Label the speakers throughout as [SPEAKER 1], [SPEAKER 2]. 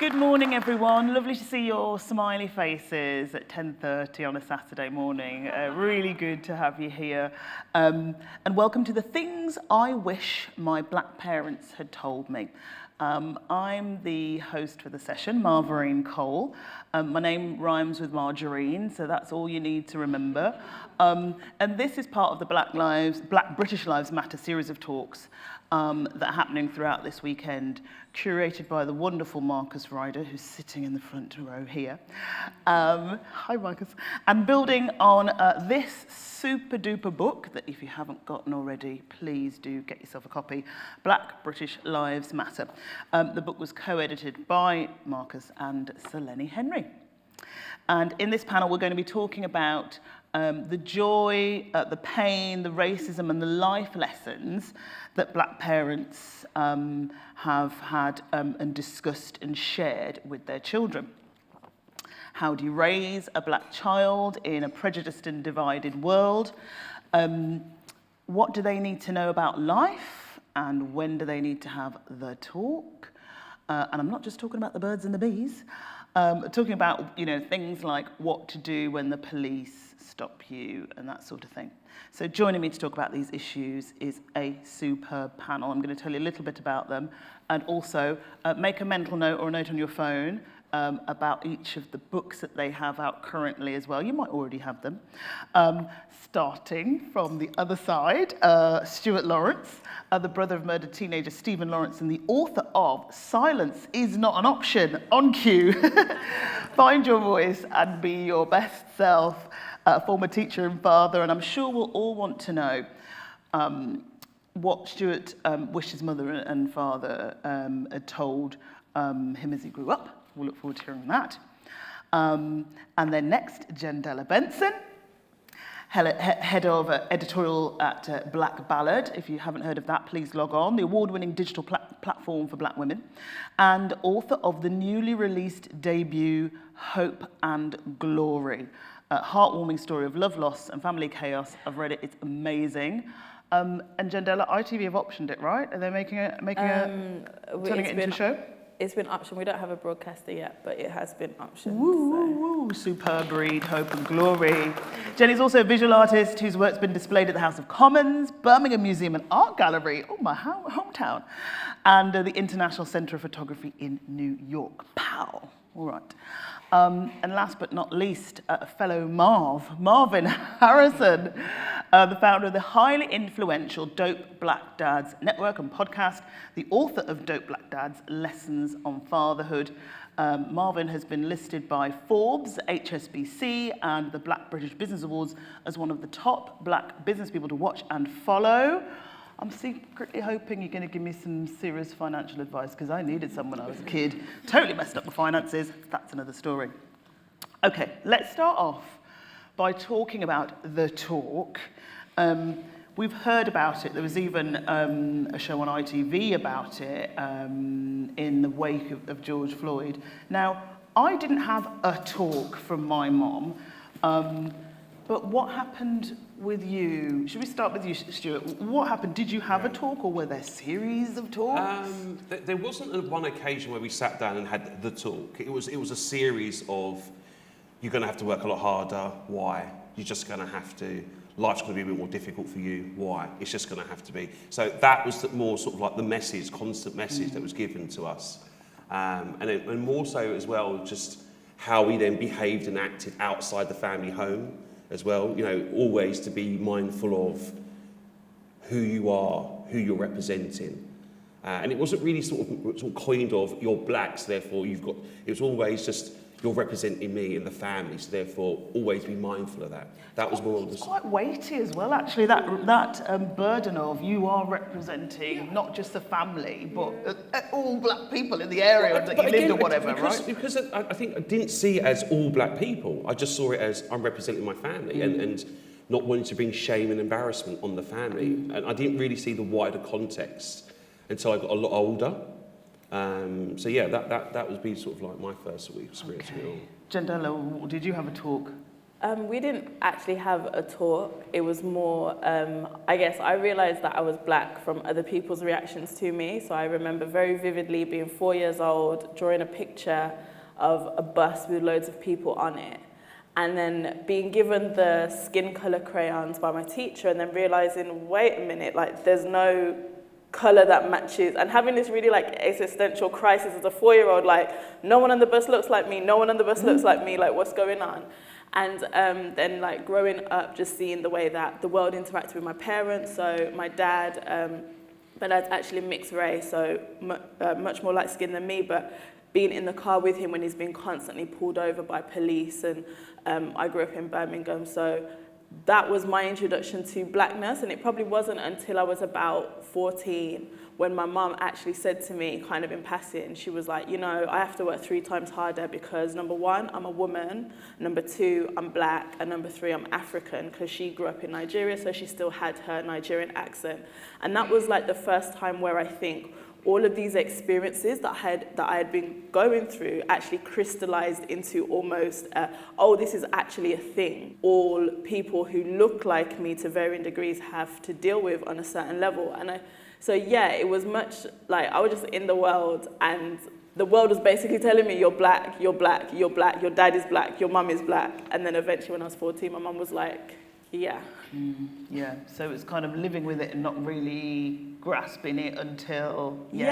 [SPEAKER 1] Good morning, everyone. Lovely to see your smiley faces at 10:30 on a Saturday morning. Really good to have you here. And welcome to the things I wish my black parents had told me. I'm the host for the session, Marverine Cole. My name rhymes with margarine, so that's all you need to remember. And this is part of the Black British Lives Matter series of talks that are happening throughout this weekend, curated by the wonderful Marcus Ryder, who's sitting in the front row here. Hi, Marcus. And building on this super duper book that if you haven't gotten already, please do get yourself a copy, Black British Lives Matter. The book was co-edited by Marcus and Selene Henry. And in this panel, we're going to be talking about the joy, the pain, the racism, and the life lessons that black parents have had and discussed and shared with their children. How do you raise a black child in a prejudiced and divided world? What do they need to know about life? And when do they need to have the talk? And I'm not just talking about the birds and the bees. Talking about, things like what to do when the police stop you and that sort of thing. So joining me to talk about these issues is a superb panel. I'm going to tell you a little bit about them and also make a mental note or a note on your phone about each of the books that they have out currently as well. You might already have them. Starting from the other side, Stuart Lawrence, the brother of murdered teenager Stephen Lawrence and the author of Silence is Not an Option, on cue. Find your voice and be your best self, former teacher and father, and I'm sure we'll all want to know what Stuart wished his mother and father had told him as he grew up. We'll look forward to hearing that. And then next, Jendella Benson, head of Editorial at Black Ballad. If you haven't heard of that, please log on. The award-winning digital platform for black women. And author of the newly released debut, Hope and Glory. A heartwarming story of love, loss, and family chaos. I've read it, it's amazing. And Jendella, ITV have optioned it, right? Are they turning it into a show?
[SPEAKER 2] It's been optioned. We don't have a broadcaster yet, but it has been optioned.
[SPEAKER 1] Woo, superb read, Hope and Glory. Jenny's also a visual artist whose work's been displayed at the House of Commons, Birmingham Museum and Art Gallery, my hometown, and the International Centre of Photography in New York. Pow! All right. And last but not least, a fellow Marvyn Harrison, the founder of the highly influential Dope Black Dads network and podcast, the author of Dope Black Dads, Lessons on Fatherhood. Marvyn has been listed by Forbes, HSBC, and the Black British Business Awards as one of the top black business people to watch and follow. I'm secretly hoping you're going to give me some serious financial advice because I needed some when I was a kid. Totally messed up the finances. That's another story. Okay, let's start off by talking about the talk. We've heard about it. There was even a show on ITV about it in the wake of George Floyd. Now, I didn't have a talk from my mom, but what happened with you? Should we start with you, Stuart? What happened? Did you have a talk, or were there series of talks?
[SPEAKER 3] There wasn't one occasion where we sat down and had the talk. It was a series of, you're going to have to work a lot harder. Why? You're just going to have to. Life's going to be a bit more difficult for you. Why? It's just going to have to be. So that was more sort of like the message, constant message that was given to us. And more so as well, just how we then behaved and acted outside the family home as well. Always to be mindful of who you are, who you're representing. And it wasn't really sort of coined of, you're black, so therefore it was always just, you're representing me and the family, so therefore always be mindful of that. That was more of the...
[SPEAKER 1] It's quite weighty as well, actually, that burden of you are representing not just the family, but all black people in the area that you lived or whatever, right?
[SPEAKER 3] Because I think I didn't see it as all black people. I just saw it as I'm representing my family and not wanting to bring shame and embarrassment on the family. And I didn't really see the wider context until I got a lot older. So yeah, that was sort of like my first experience.
[SPEAKER 1] Okay. Jendella, did you have a talk?
[SPEAKER 2] We didn't actually have a talk. It was more, I guess I realized that I was black from other people's reactions to me. So I remember very vividly being 4 years old, drawing a picture of a bus with loads of people on it. And then being given the skin color crayons by my teacher and then realizing, wait a minute, like there's no color that matches, and having this really like existential crisis as a 4-year-old, like no one on the bus looks like me, no one on the bus looks like me, like what's going on? And then like growing up, just seeing the way that the world interacted with my parents. So my dad, my dad's actually mixed race, so much more light skinned than me, but being in the car with him when he's been constantly pulled over by police, and I grew up in Birmingham, so that was my introduction to blackness. And it probably wasn't until I was about 14 when my mum actually said to me, kind of in passing, she was like, you know, I have to work 3 times harder because number 1, I'm a woman, number 2, I'm black, and number 3, I'm African, because she grew up in Nigeria, so she still had her Nigerian accent. And that was like the first time where I think all of these experiences that I had been going through actually crystallized into almost, oh, this is actually a thing. All people who look like me to varying degrees have to deal with on a certain level. And so yeah, it was much like I was just in the world, and the world was basically telling me, you're black, you're black, you're black, your dad is black, your mum is black. And then eventually when I was 14, my mum was like, yeah.
[SPEAKER 1] Yeah, so it's kind of living with it and not really grasping it until later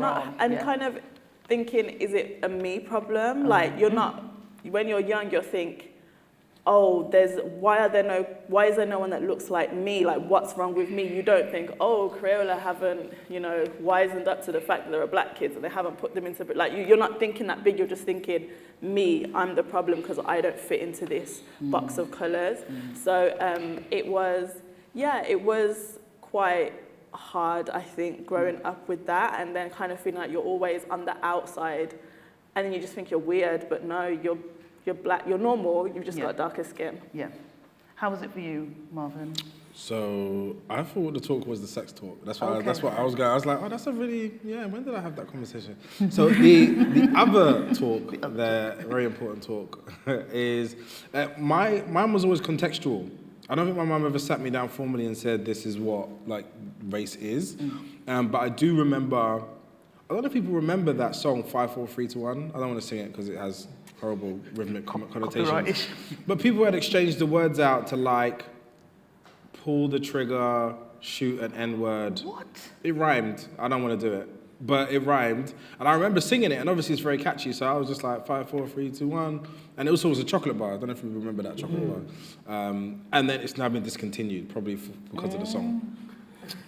[SPEAKER 1] on.
[SPEAKER 2] And kind of thinking, is it a me problem? Like you're not, when you're young, you think, oh, why is there no one that looks like me? Like what's wrong with me? You don't think, oh, Crayola haven't, wisened up to the fact that there are black kids and they haven't put them into, like you're not thinking that big, you're just thinking, me, I'm the problem because I don't fit into this box of colours. So it was quite hard, I think, growing up with that, and then kind of feeling like you're always on the outside, and then you just think you're weird, but no, you're black, you're normal, you've just got darker skin.
[SPEAKER 1] Yeah. How was it for you, Marvyn?
[SPEAKER 4] So I thought the talk was the sex talk. That's what I was going. I was like, oh, that's a really, when did I have that conversation? So the other talk, the very important talk, is mine was always contextual. I don't think my mum ever sat me down formally and said this is what like race is. But I do remember, a lot of people remember that song 5, 4, 3, 2, 1. I don't want to sing it because it has horrible rhythmic connotations. But people had exchanged the words out to like pull the trigger, shoot an N-word.
[SPEAKER 1] What?
[SPEAKER 4] It rhymed. I don't want to do it, but it rhymed. And I remember singing it, and obviously it's very catchy, so I was just like 5, 4, 3, 2, 1. And it also was a chocolate bar. I don't know if you remember that chocolate bar. And then it's now been discontinued, probably because of the song.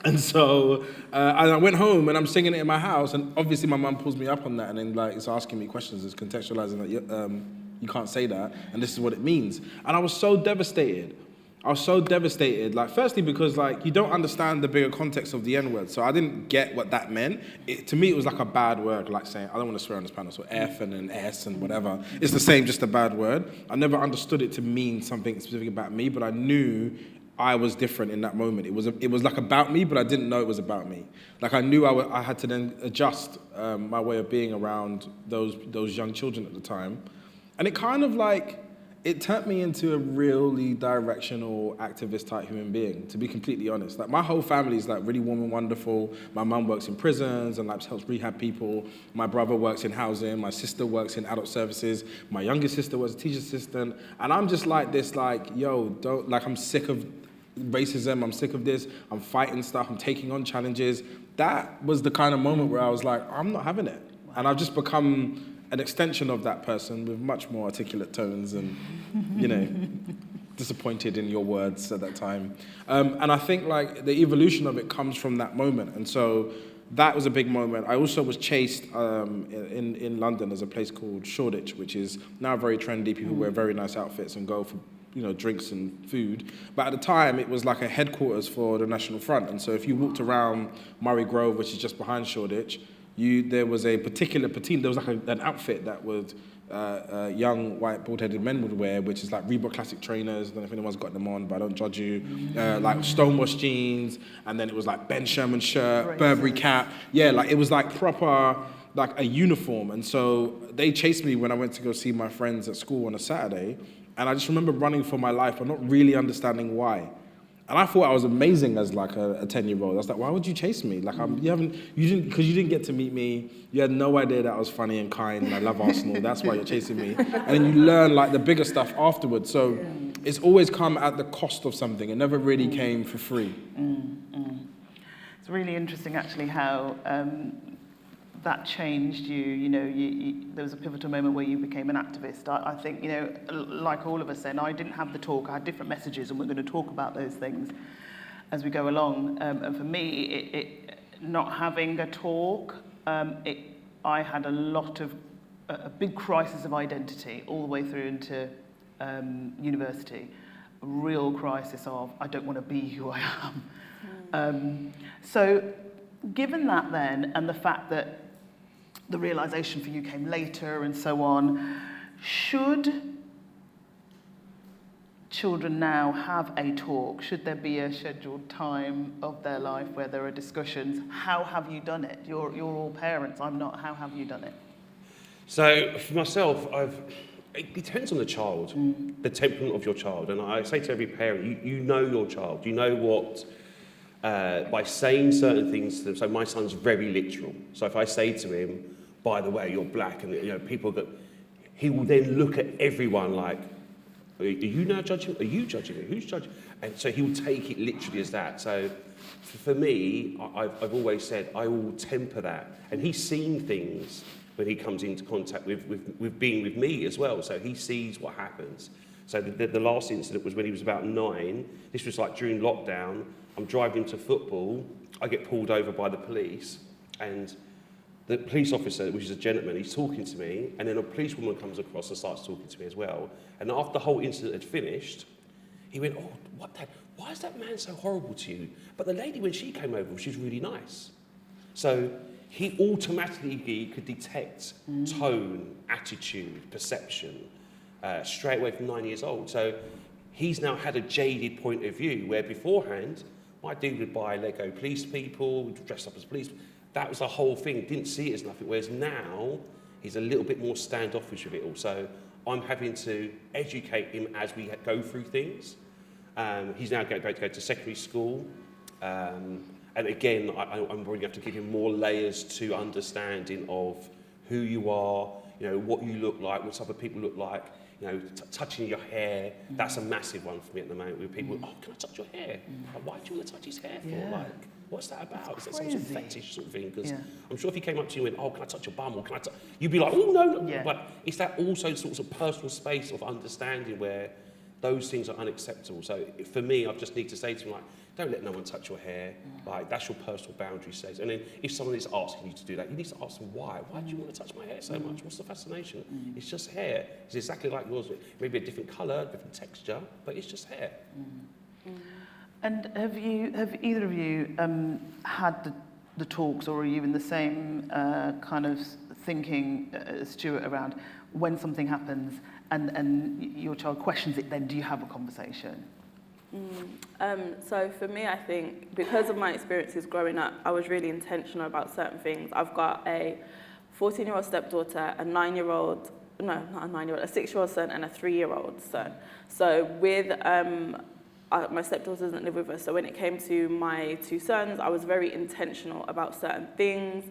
[SPEAKER 4] And so I went home and I'm singing it in my house, and obviously my mum pulls me up on that, and then like it's asking me questions, it's contextualizing that you can't say that, and this is what it means. And I was so devastated. Like, firstly, because like you don't understand the bigger context of the N-word, so I didn't get what that meant. To me, it was like a bad word, like saying, I don't want to swear on this panel, so F and an S and whatever. It's the same, just a bad word. I never understood it to mean something specific about me, but I knew I was different in that moment. It was like about me, but I didn't know it was about me. Like I knew I had to then adjust my way of being around those young children at the time. And it kind of like, it turned me into a really directional activist type human being, to be completely honest. Like my whole family is like really warm and wonderful. My mum works in prisons and like helps rehab people. My brother works in housing. My sister works in adult services. My youngest sister was a teacher's assistant. And I'm just like this, like, I'm sick of racism. I'm sick of this. I'm fighting stuff. I'm taking on challenges. That was the kind of moment where I was like, I'm not having it. And I've just become an extension of that person with much more articulate tones and, disappointed in your words at that time. And I think like the evolution of it comes from that moment. And so that was a big moment. I also was chased in London. There's a place called Shoreditch, which is now very trendy. People wear very nice outfits and go for drinks and food. But at the time, it was like a headquarters for the National Front. And so if you walked around Murray Grove, which is just behind Shoreditch, there was a particular patina, there was like an outfit that would young white bald-headed men would wear, which is like Reebok classic trainers. I don't know if anyone's got them on, but I don't judge you. Like Stonewash jeans, and then it was like Ben Sherman shirt, Burberry cap. Yeah, like it was like proper, like a uniform. And so they chased me when I went to go see my friends at school on a Saturday. And I just remember running for my life, but not really understanding why. And I thought I was amazing as like a 10-year-old. I was like, why would you chase me? Like, because you didn't get to meet me. You had no idea that I was funny and kind and I love Arsenal. That's why you're chasing me. And then you learn like the bigger stuff afterwards. So it's always come at the cost of something. It never really came for free.
[SPEAKER 1] It's really interesting actually how that changed you. You know, there was a pivotal moment where you became an activist. I think, you know, like all of us then, I didn't have the talk. I had different messages, and we're going to talk about those things as we go along. And for me, it not having a talk, I had a big crisis of identity all the way through into university. A real crisis of, I don't want to be who I am. So given that then, and the fact that the realisation for you came later and so on, should children now have a talk? Should there be a scheduled time of their life where there are discussions? How have you done it? You're all parents, I'm not. How have you done it?
[SPEAKER 3] So for myself, it depends on the child, the temperament of your child. And I say to every parent, you know your child. You know what, by saying certain things to them. So my son's very literal. So if I say to him, by the way, you're black, and you know, people go, he will then look at everyone like, are you now judging? Are you judging me? Who's judging? And so he will take it literally as that. So for me, I've always said I will temper that. And he's seen things when he comes into contact with being with me as well. So he sees what happens. So the last incident was when he was about 9. This was like during lockdown. I'm driving him to football. I get pulled over by the police, and the police officer, which is a gentleman, he's talking to me, and then a policewoman comes across and starts talking to me as well. And after the whole incident had finished, he went, "Oh, why is that man so horrible to you? But the lady, when she came over, she was really nice." So he automatically could detect tone, attitude, perception, straight away from 9 years old. So he's now had a jaded point of view, where beforehand, my dude would buy Lego police people, dress up as police. That was the whole thing, didn't see it as nothing. Whereas now, he's a little bit more standoffish with it all. So I'm having to educate him as we go through things. He's now going to go to secondary school. And again, I'm probably going to have to give him more layers to understanding of who you are, you know, what you look like, what other people look like. You know, touching your hair, that's a massive one for me at the moment, with people, oh, can I touch your hair? Like, why do you want to touch his hair for?
[SPEAKER 1] Yeah.
[SPEAKER 3] Like, what's that about? Is that some sort of fetish sort of thing? Because I'm sure if he came up to you and went, oh, can I touch your bum? Or can I touch... You'd be like, oh, no.
[SPEAKER 1] Yeah.
[SPEAKER 3] But it's that also sorts of personal space of understanding where those things are unacceptable. So for me, I just need to say to him, like, don't let no one touch your hair. Like, that's your personal boundary stage. And then if someone is asking you to do that, you need to ask them why. Why do you want to touch my hair so much? What's the fascination? It's just hair. It's exactly like yours. Maybe a different colour, different texture, but it's just hair.
[SPEAKER 1] And have either of you had the talks, or are you in the same kind of thinking as Stuart around when something happens and your child questions it, then do you have a conversation?
[SPEAKER 2] So for me, I think because of my experiences growing up, I was really intentional about certain things. I've got a 14-year-old stepdaughter, a 9-year-old, no, not a 9-year-old, a 6-year-old son and a 3-year-old son. So with my stepdaughter doesn't live with us, so when it came to my 2 sons, I was very intentional about certain things.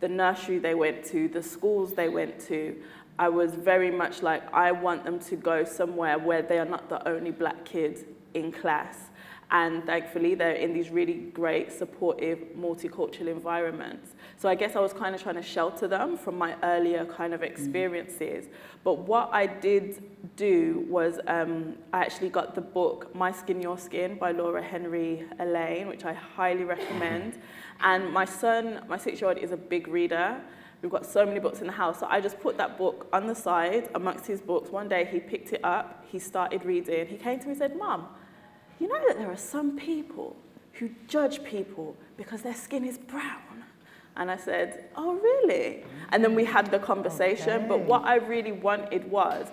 [SPEAKER 2] The nursery they went to, the schools they went to, I was very much like, I want them to go somewhere where they are not the only black kid in class. And thankfully, they're in these really great, supportive, multicultural environments. So I guess I was kind of trying to shelter them from my earlier kind of experiences. But what I did do was I actually got the book My Skin, Your Skin by Laura Henry Elaine, which I highly recommend. And my son, my 6-year-old, is a big reader. We've got so many books in the house. So I just put that book on the side amongst his books. One day he picked it up, he started reading. He came to me and said, "Mum, you know that there are some people who judge people because their skin is brown?" And I said, "Oh, really?" And then we had the conversation. Okay. But what I really wanted was,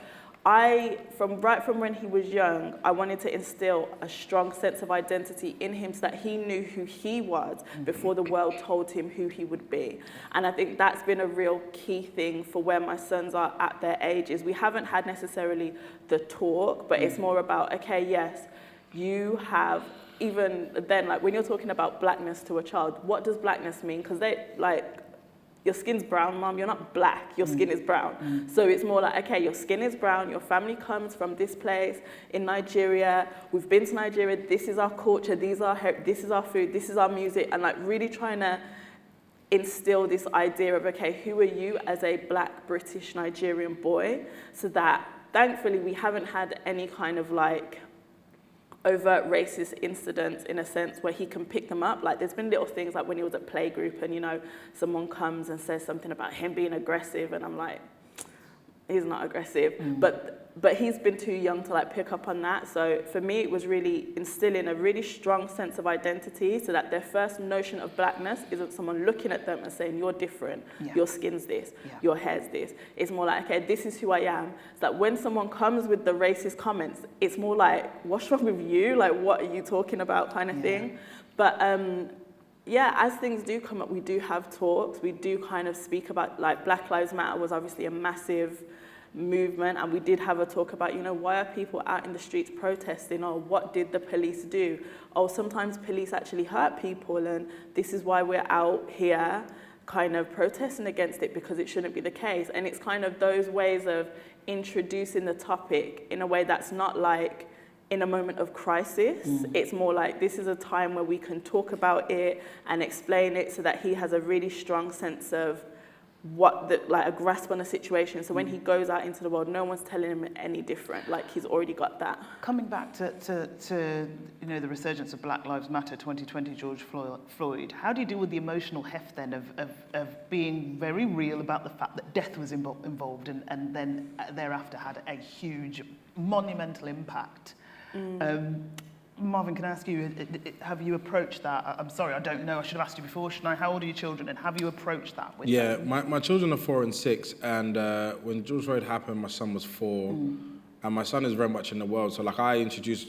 [SPEAKER 2] from when he was young, I wanted to instill a strong sense of identity in him so that he knew who he was before the world told him who he would be. And I think that's been a real key thing for where my sons are at their ages. We haven't had necessarily the talk, but it's more about, okay, yes, you have, even then, like when you're talking about blackness to a child, what does blackness mean? Because they, like, your skin's brown, mum, you're not black, your skin is brown. So it's more like, okay, your skin is brown, your family comes from this place in Nigeria, we've been to Nigeria, this is our culture, this is our food, this is our music, and like really trying to instill this idea of, okay, who are you as a black British Nigerian boy? So that thankfully we haven't had any kind of like overt racist incidents in a sense where he can pick them up. Like there's been little things like when he was at playgroup and, you know, someone comes and says something about him being aggressive and I'm like, he's not aggressive. But he's been too young to like pick up on that. So for me, it was really instilling a really strong sense of identity so that their first notion of blackness isn't someone looking at them and saying, you're different, your skin's this, your hair's this. It's more like, okay, this is who I am. So that when someone comes with the racist comments, it's more like, what's wrong with you? Like, what are you talking about kind of thing? But yeah, as things do come up, we do have talks. We do kind of speak about, like, Black Lives Matter was obviously a massive movement, and we did have a talk about, you know, why are people out in the streets protesting, or what did the police do? Or sometimes police actually hurt people, and this is why we're out here kind of protesting against it, because it shouldn't be the case. And it's kind of those ways of introducing the topic in a way that's not like in a moment of crisis. It's more like this is a time where we can talk about it and explain it so that he has a really strong sense of like a grasp on the situation. So when he goes out into the world, no one's telling him any different. Like he's already got that.
[SPEAKER 1] Coming back to you know, the resurgence of Black Lives Matter, 2020, George Floyd, how do you deal with the emotional heft then of being very real about the fact that death was involved and then thereafter had a huge, monumental impact? Marvyn, can I ask you, have you approached that? I'm sorry, I don't know. I should have asked you before, shouldn't I? How old are your children, and have you approached that with them?
[SPEAKER 4] My children are 4 and 6, and when George Floyd happened, my son was 4, and my son is very much in the world. So, like, I introduce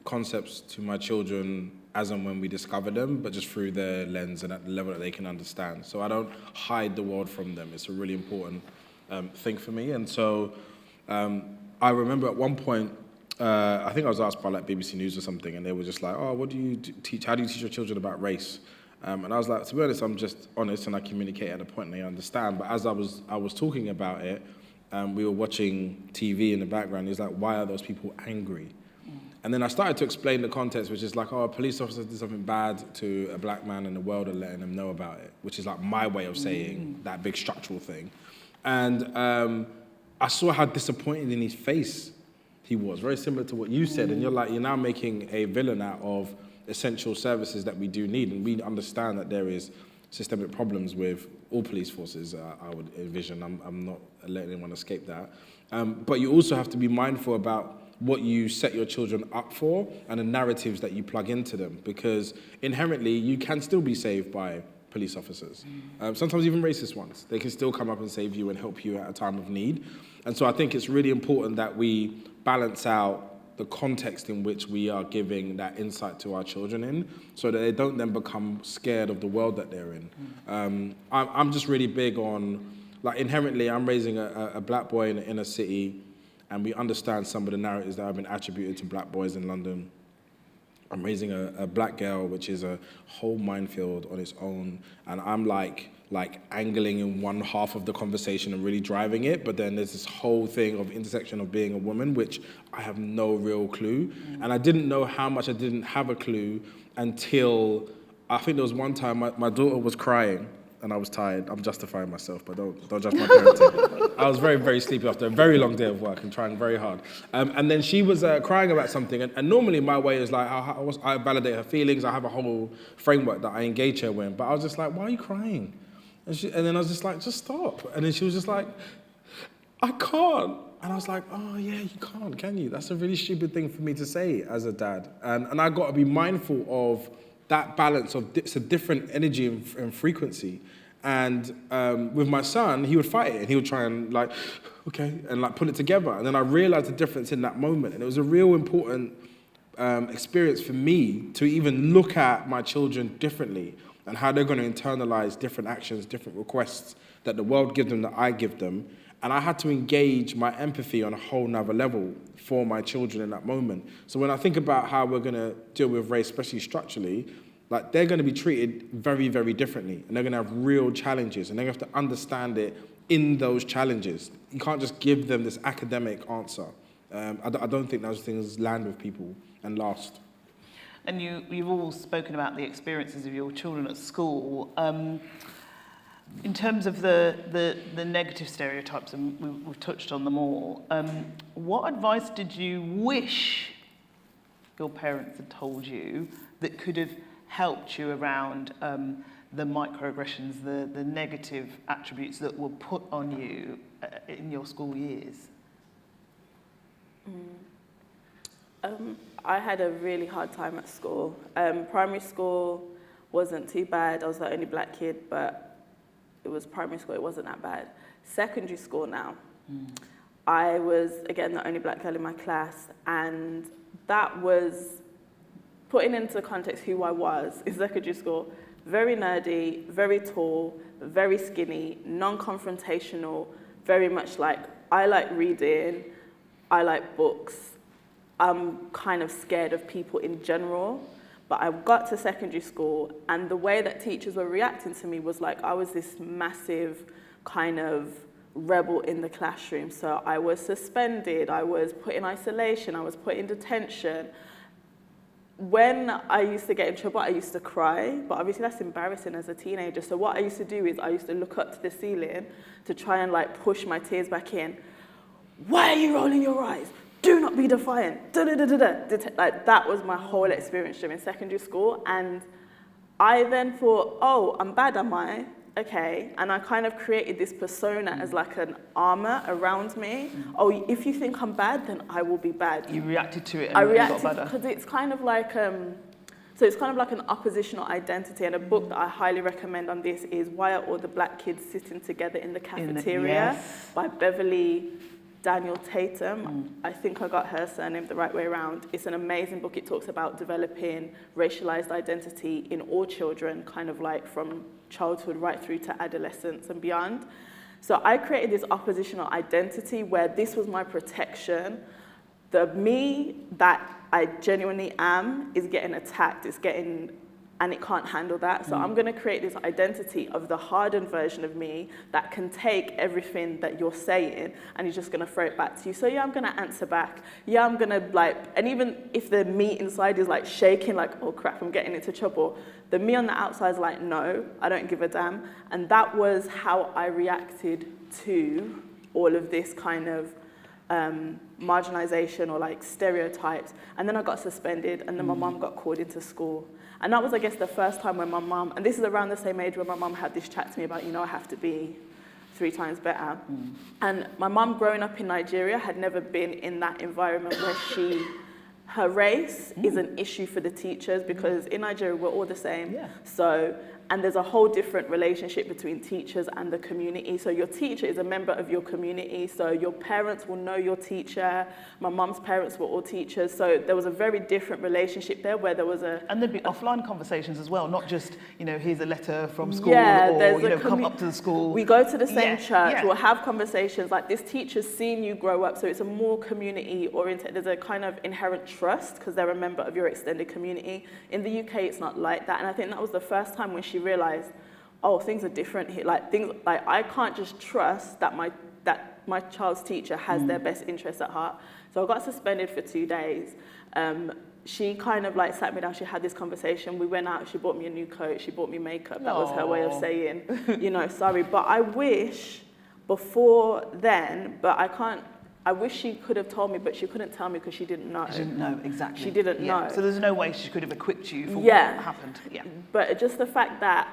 [SPEAKER 4] concepts to my children as and when we discover them, but just through their lens and at the level that they can understand. So I don't hide the world from them. It's a really important thing for me. And so I remember at one point, I think I was asked by like BBC News or something, and they were just like, "Oh, what do you teach? How do you teach your children about race?" And I was like, to be honest, I'm just honest and I communicate at a point they understand. But as I was talking about it, we were watching TV in the background. He was like, "Why are those people angry?" And then I started to explain the context, which is like, "Oh, a police officer did something bad to a black man in the world and letting them know about it," which is like my way of saying that big structural thing. And I saw how disappointed in his face he was, very similar to what you said. And you're now making a villain out of essential services that we do need. And we understand that there is systemic problems with all police forces, I would envision. I'm not letting anyone escape that. But you also have to be mindful about what you set your children up for and the narratives that you plug into them, because inherently you can still be saved by police officers, sometimes even racist ones. They can still come up and save you and help you at a time of need. And so I think it's really important that we balance out the context in which we are giving that insight to our children in, so that they don't then become scared of the world that they're in. I'm just really big on, like, inherently I'm raising a black boy in the inner city, and we understand some of the narratives that have been attributed to black boys in London. I'm raising a black girl, which is a whole minefield on its own, and I'm like angling in one half of the conversation and really driving it, but then there's this whole thing of intersection of being a woman, which I have no real clue. And I didn't know how much I didn't have a clue until, I think there was one time my daughter was crying and I was tired. I'm justifying myself, but don't judge my parenting. I was very, very sleepy after a very long day of work and trying very hard. And then she was crying about something, and normally my way is like, I validate her feelings, I have a whole framework that I engage her with, but I was just like, "Why are you crying?" And then I was just like, "Just stop." And then she was just like, "I can't." And I was like, "Oh yeah, you can't, can you?" That's a really stupid thing for me to say as a dad. And I got to be mindful of that balance of it's a different energy and frequency. And with my son, he would fight it, and he would try and like, okay, and like put it together. And then I realized the difference in that moment. And it was a real important experience for me to even look at my children differently and how they're going to internalize different actions, different requests that the world gives them, that I give them. And I had to engage my empathy on a whole nother level for my children in that moment. So when I think about how we're going to deal with race, especially structurally, like they're going to be treated very, very differently. And they're going to have real challenges. And they have to understand it in those challenges. You can't just give them this academic answer. I don't think those things land with people and last.
[SPEAKER 1] And you've all spoken about the experiences of your children at school. In terms of the negative stereotypes, and we've touched on them all, what advice did you wish your parents had told you that could have helped you around the microaggressions, the negative attributes that were put on you in your school years?
[SPEAKER 2] I had a really hard time at school. Primary school wasn't too bad. I was the only black kid, but it was primary school, it wasn't that bad. Secondary school now, I was, again, the only black girl in my class, and that was, putting into context who I was in secondary school, very nerdy, very tall, very skinny, non-confrontational, very much like, I like reading, I like books, I'm kind of scared of people in general. But I got to secondary school, and the way that teachers were reacting to me was like I was this massive kind of rebel in the classroom. So I was suspended, I was put in isolation, I was put in detention. When I used to get in trouble, I used to cry, but obviously that's embarrassing as a teenager. So what I used to do is I used to look up to the ceiling to try and like push my tears back in. Why are you rolling your eyes? Do not be defiant. Like that was my whole experience during secondary school. And I then thought, oh, I'm bad, am I? Okay. And I kind of created this persona as like an armor around me. Oh, if you think I'm bad, then I will be bad.
[SPEAKER 1] You reacted to it and
[SPEAKER 2] I
[SPEAKER 1] it got
[SPEAKER 2] reacted
[SPEAKER 1] better.
[SPEAKER 2] because it's kind of like, so it's kind of like an oppositional identity. And a book that I highly recommend on this is Why Are All the Black Kids Sitting Together in the Cafeteria by Beverly Daniel Tatum. I think I got her surname the right way around. It's an amazing book. It talks about developing racialized identity in all children, kind of like from childhood right through to adolescence and beyond. So I created this oppositional identity where this was my protection. The me that I genuinely am is getting attacked, and it can't handle that. So I'm gonna create this identity of the hardened version of me that can take everything that you're saying and you're just gonna throw it back to you. So yeah, I'm gonna answer back. Yeah, I'm gonna and even if the me inside is like shaking, like, oh crap, I'm getting into trouble, the me on the outside is like, no, I don't give a damn. And that was how I reacted to all of this kind of marginalization or like stereotypes. And then I got suspended, and then my mum got called into school. And that was, I guess, the first time when my mum, and this is around the same age when my mum had this chat to me about, I have to be 3 times better. And my mum, growing up in Nigeria, had never been in that environment where her race is an issue for the teachers, because in Nigeria, we're all the same. Yeah. So, and there's a whole different relationship between teachers and the community. So your teacher is a member of your community. So your parents will know your teacher. My mum's parents were all teachers. So there was a very different relationship there where there was
[SPEAKER 1] And there'd be offline conversations as well, not just, here's a letter from school or, come up to the school.
[SPEAKER 2] We go to the same church, we'll have conversations like this teacher's seen you grow up. So it's a more community oriented. There's a kind of inherent trust because they're a member of your extended community. In the UK, it's not like that. And I think that was the first time when she realized, oh, things are different here. Like I can't just trust that my child's teacher has their best interests at heart. So I got suspended for 2 days. She kind of like sat me down, she had this conversation. We went out, she bought me a new coat, she bought me makeup. That was her way of saying, sorry. But I wish before then, but I wish she could have told me, but she couldn't tell me because she didn't know.
[SPEAKER 1] She didn't know, exactly.
[SPEAKER 2] She didn't know.
[SPEAKER 1] So there's no way she could have equipped you for what happened. Yeah.
[SPEAKER 2] But just the fact that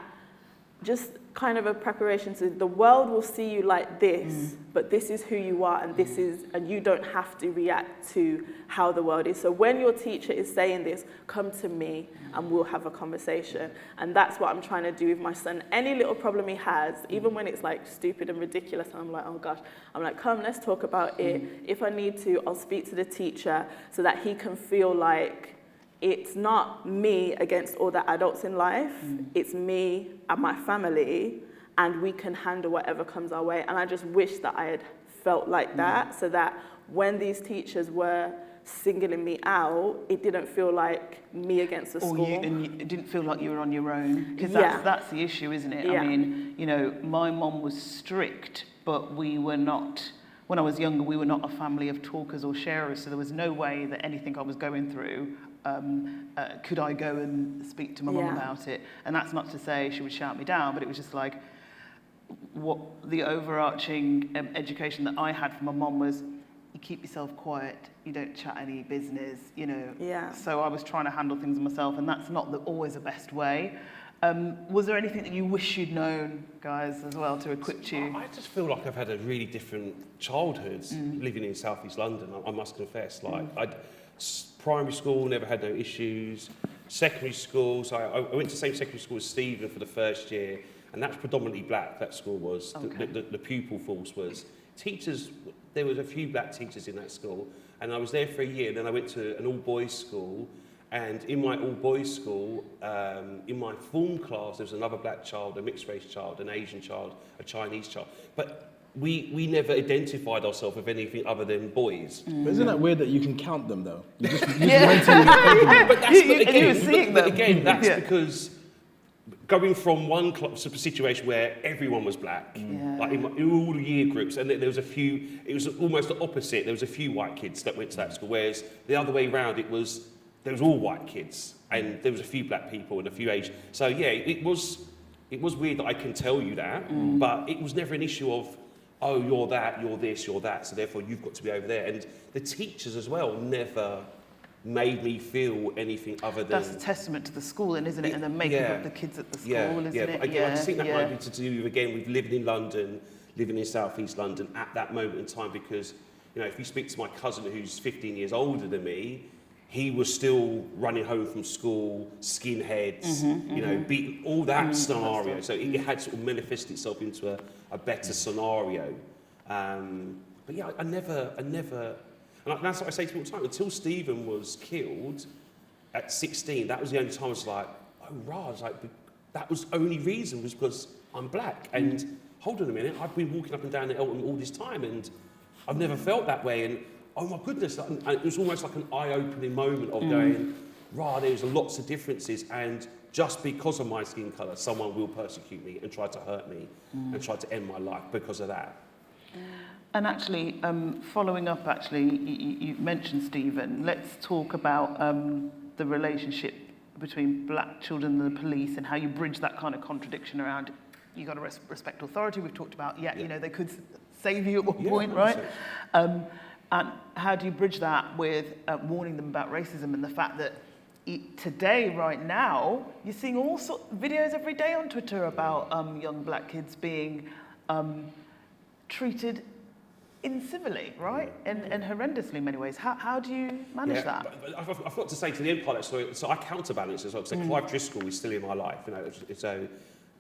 [SPEAKER 2] kind of a preparation to the world will see you like this, but this is who you are, and this is, and you don't have to react to how the world is. So when your teacher is saying this, come to me and we'll have a conversation. And that's what I'm trying to do with my son. Any little problem he has, even when it's like stupid and ridiculous, and I'm like, oh gosh, I'm like, come, let's talk about it. If I need to, I'll speak to the teacher so that he can feel like it's not me against all the adults in life, it's me and my family, and we can handle whatever comes our way. And I just wish that I had felt like that, so that when these teachers were singling me out, it didn't feel like me against the school.
[SPEAKER 1] And it didn't feel like you were on your own, because
[SPEAKER 2] Yeah.
[SPEAKER 1] that's the issue, isn't it?
[SPEAKER 2] Yeah.
[SPEAKER 1] I mean, you know, my mom was strict, but we were not, when I was younger, we were not a family of talkers or sharers, so there was no way that anything I was going through could I go and speak to my mum about it. And that's not to say she would shout me down, but it was just like, what the overarching education that I had from my mum was, you keep yourself quiet, you don't chat any business, you know.
[SPEAKER 2] Yeah.
[SPEAKER 1] So I was trying to handle things myself, and that's not always the best way. Was there anything that you wish you'd known, guys, as well, to equip you?
[SPEAKER 3] I just feel like I've had a really different childhood living in South East London, I must confess. Like, primary school, never had no issues. Secondary school, so I went to the same secondary school as Stephen for the first year, and that's predominantly black, that school was.
[SPEAKER 1] Okay.
[SPEAKER 3] The pupil force was. Teachers, there was a few black teachers in that school, and I was there for a year, then I went to an all-boys school, and in my all-boys school, in my form class, there was another black child, a mixed-race child, an Asian child, a Chinese child. But we never identified ourselves with anything other than boys.
[SPEAKER 4] But isn't that weird that you can count them though? You just
[SPEAKER 3] But again, that's because going from one situation where everyone was black, like in all the year groups, and there was a few, it was almost the opposite. There was a few white kids that went to that school, whereas the other way around, there was all white kids, and there was a few black people and a few Asian. So yeah, it was weird that I can tell you that, but it was never an issue of, oh, you're that, you're this, you're that, so therefore you've got to be over there. And the teachers as well never made me feel anything other than...
[SPEAKER 1] That's a testament to the school, then, isn't it? And the makeup of the kids at the school, isn't it?
[SPEAKER 3] But again, I just think that might be to do with, again, with living in London, living in South East London at that moment in time, because, you know, if you speak to my cousin who's 15 years older than me, he was still running home from school, skinheads, you know, beating all that scenario. So it had sort of manifested itself into a better scenario. But yeah, I never, and that's what I say to people all the time. Until Stephen was killed at 16, that was the only time I was like, oh, rah, I was like, that was the only reason was because I'm black. And hold on a minute, I've been walking up and down the Elton all this time, and I've never felt that way. And oh my goodness, and it was almost like an eye-opening moment of going, rah, there's lots of differences, and just because of my skin colour, someone will persecute me and try to hurt me and try to end my life because of that.
[SPEAKER 1] And actually, following up, you mentioned Stephen. Let's talk about the relationship between black children and the police and how you bridge that kind of contradiction around, you got to respect authority. We've talked about, you know, they could save you at one point, right? And how do you bridge that with warning them about racism and the fact that today, right now, you're seeing all sorts of videos every day on Twitter about young black kids being treated incivilly, right? And horrendously in many ways. How do you manage that?
[SPEAKER 3] But I forgot to say to the end part of that story, so I counterbalance as well. So Clive Driscoll is still in my life, you know. So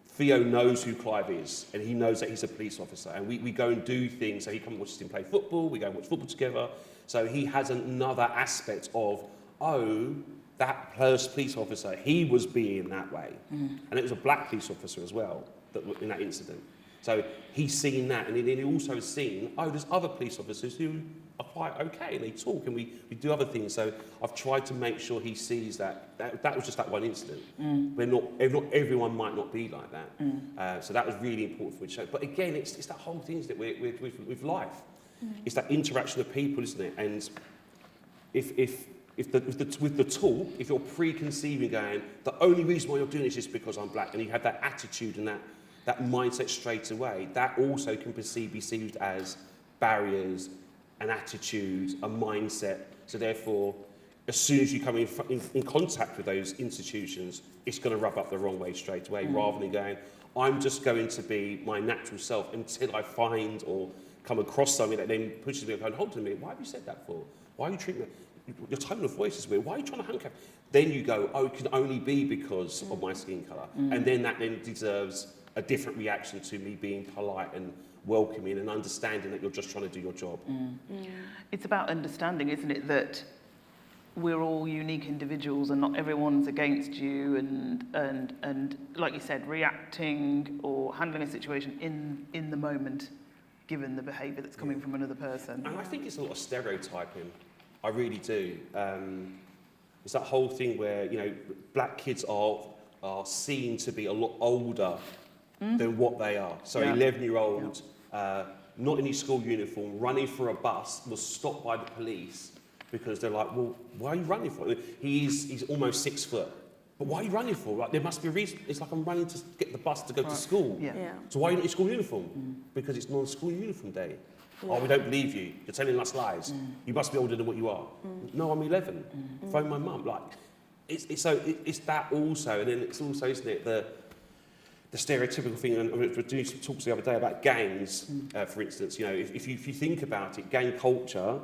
[SPEAKER 3] Theo knows who Clive is, and he knows that he's a police officer. And we go and do things. So he comes and watches him play football. We go and watch football together. So he has another aspect of, oh, that police officer, he was being that way. And it was a black police officer as well in that incident. So he's seen that, and then he also has seen, oh, there's other police officers who are quite okay, and they talk, and we do other things. So I've tried to make sure he sees that was just that one incident. Where not everyone might not be like that. So that was really important for me to show. But again, it's that whole thing, isn't it, with life. It's that interaction with people, isn't it? And with the talk, if you're preconceiving going, the only reason why you're doing this is because I'm black, and you have that attitude and that mindset straight away, that also can be perceived as barriers, an attitude, a mindset. So therefore, as soon as you come in contact with those institutions, it's going to rub up the wrong way straight away, rather than going, I'm just going to be my natural self until I find or come across something that then pushes me and hold on a minute, why have you said that for? Why are you treating me? Your tone of voice is weird. Why are you trying to handcuff? Then you go, oh, it can only be because of my skin colour. And then that then deserves a different reaction to me being polite and welcoming and understanding that you're just trying to do your job.
[SPEAKER 1] It's about understanding, isn't it, that we're all unique individuals and not everyone's against you, and like you said, reacting or handling a situation in the moment, given the behaviour that's coming from another person.
[SPEAKER 3] And I think it's a lot of stereotyping. I really do. It's that whole thing where, you know, black kids are seen to be a lot older than what they are. So 11-year-old, not in his school uniform, running for a bus, was stopped by the police because they're like, well, why are you running for? He's almost 6 foot. But why are you running for? Like, there must be a reason. It's like I'm running to get the bus to go to school. So why are you not in school uniform? Because it's non-school uniform day. Oh, we don't believe you. You're telling us lies. You must be older than what you are. No, I'm 11. Phone my mum. Like, it's that also, and then it's also, isn't it, the stereotypical thing. And we were doing some talks the other day about gangs, for instance. You know, if you think about it, gang culture.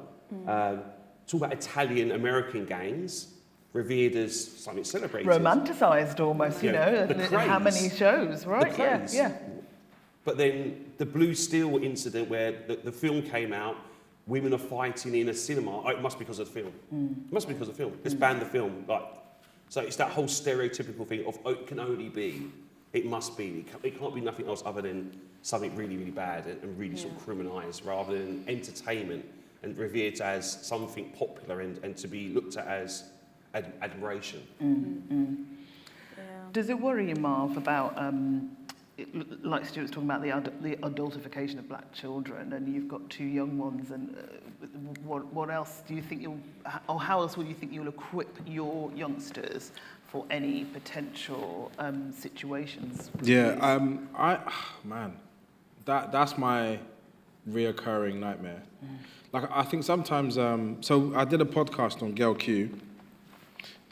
[SPEAKER 3] Talk about Italian-American gangs, revered as something celebrated.
[SPEAKER 1] Romanticised almost, you know,
[SPEAKER 3] the
[SPEAKER 1] how many shows, right?
[SPEAKER 3] The craze. But then the Blue Steel incident where the film came out, women are fighting in a cinema. Oh, it must be because of the film. It must be because of the film. Let's ban the film. Like, so it's that whole stereotypical thing of, oh, it can only be, it must be. It can't be nothing else other than something really, really bad and really sort of criminalised, rather than entertainment and revered as something popular and to be looked at as admiration.
[SPEAKER 1] Does it worry you, Marv, about, like Stuart was talking about, the adultification of black children, and you've got 2 young ones, and what else do you think or how else would you think you'll equip your youngsters for any potential situations?
[SPEAKER 4] That's my reoccurring nightmare. Like, I think sometimes, so I did a podcast on Girl Q,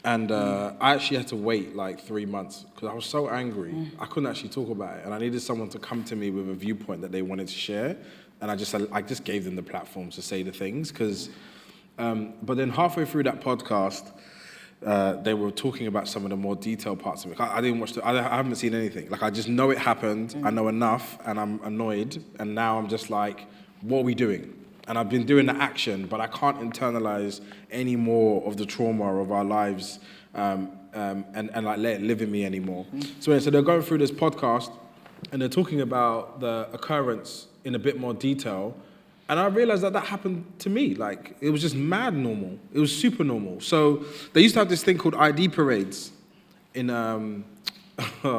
[SPEAKER 4] and I actually had to wait like 3 months because I was so angry. I couldn't actually talk about it, and I needed someone to come to me with a viewpoint that they wanted to share, and I just gave them the platform to say the things. But then halfway through that podcast, they were talking about some of the more detailed parts of it. I didn't watch I haven't seen anything. Like, I just know it happened. I know enough, and I'm annoyed, and now I'm just like, what are we doing? And I've been doing the action, but I can't internalize any more of the trauma of our lives and like let it live in me anymore. So they're going through this podcast, and they're talking about the occurrence in a bit more detail. And I realized that happened to me. Like, it was just mad normal. It was super normal. So they used to have this thing called ID parades in, oh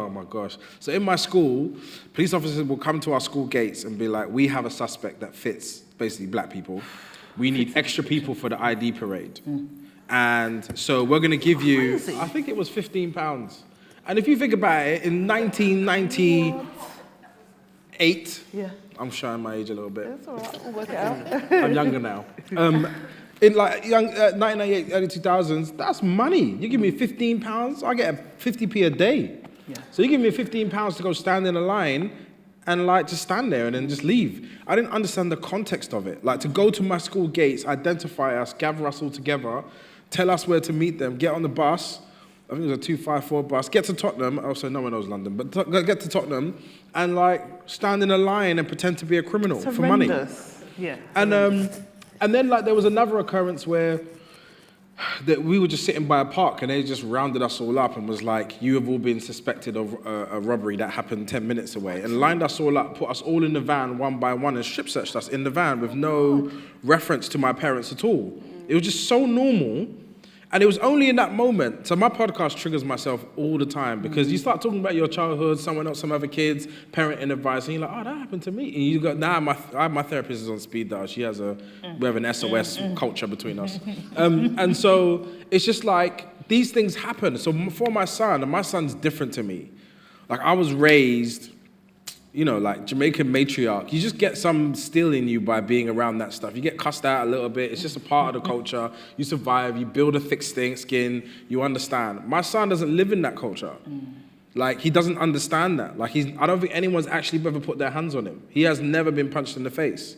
[SPEAKER 4] my gosh. So in my school, police officers will come to our school gates and be like, we have a suspect that fits basically black people. We need extra people for the ID parade. And so we're going to give you, I think it was £15. And if you think about it, in 1998, I'm showing my age a little bit.
[SPEAKER 1] That's all right, we'll work it out.
[SPEAKER 4] I'm younger now. In like 1998, early 2000s, that's money. You give me £15, I get a 50p a day. So you give me £15 to go stand in a line and like just stand there and then just leave. I didn't understand the context of it. Like, to go to my school gates, identify us, gather us all together, tell us where to meet them, get on the bus. I think it was a 254 bus. Get to Tottenham. Also, no one knows London, but get to Tottenham and like stand in a line and pretend to be a criminal for money.
[SPEAKER 1] Yeah.
[SPEAKER 4] And then like there was another occurrence where that we were just sitting by a park and they just rounded us all up and was like, you have all been suspected of a robbery that happened 10 minutes away, and lined us all up, put us all in the van one by one and strip searched us in the van with no reference to my parents at all. It was just so normal. And it was only in that moment. So my podcast triggers myself all the time because you start talking about your childhood, someone else, some other kids, parenting advice, and you're like, oh, that happened to me. And you go, nah, my therapist is on speed dial. We have an SOS culture between us. And so it's just like, these things happen. So for my son, and my son's different to me. Like, I was raised, you know, like Jamaican matriarch. You just get some still in you by being around that stuff. You get cussed out a little bit. It's just a part of the culture. You survive. You build a thick skin. You understand. My son doesn't live in that culture. Like, he doesn't understand that. Like, I don't think anyone's actually ever put their hands on him. He has never been punched in the face.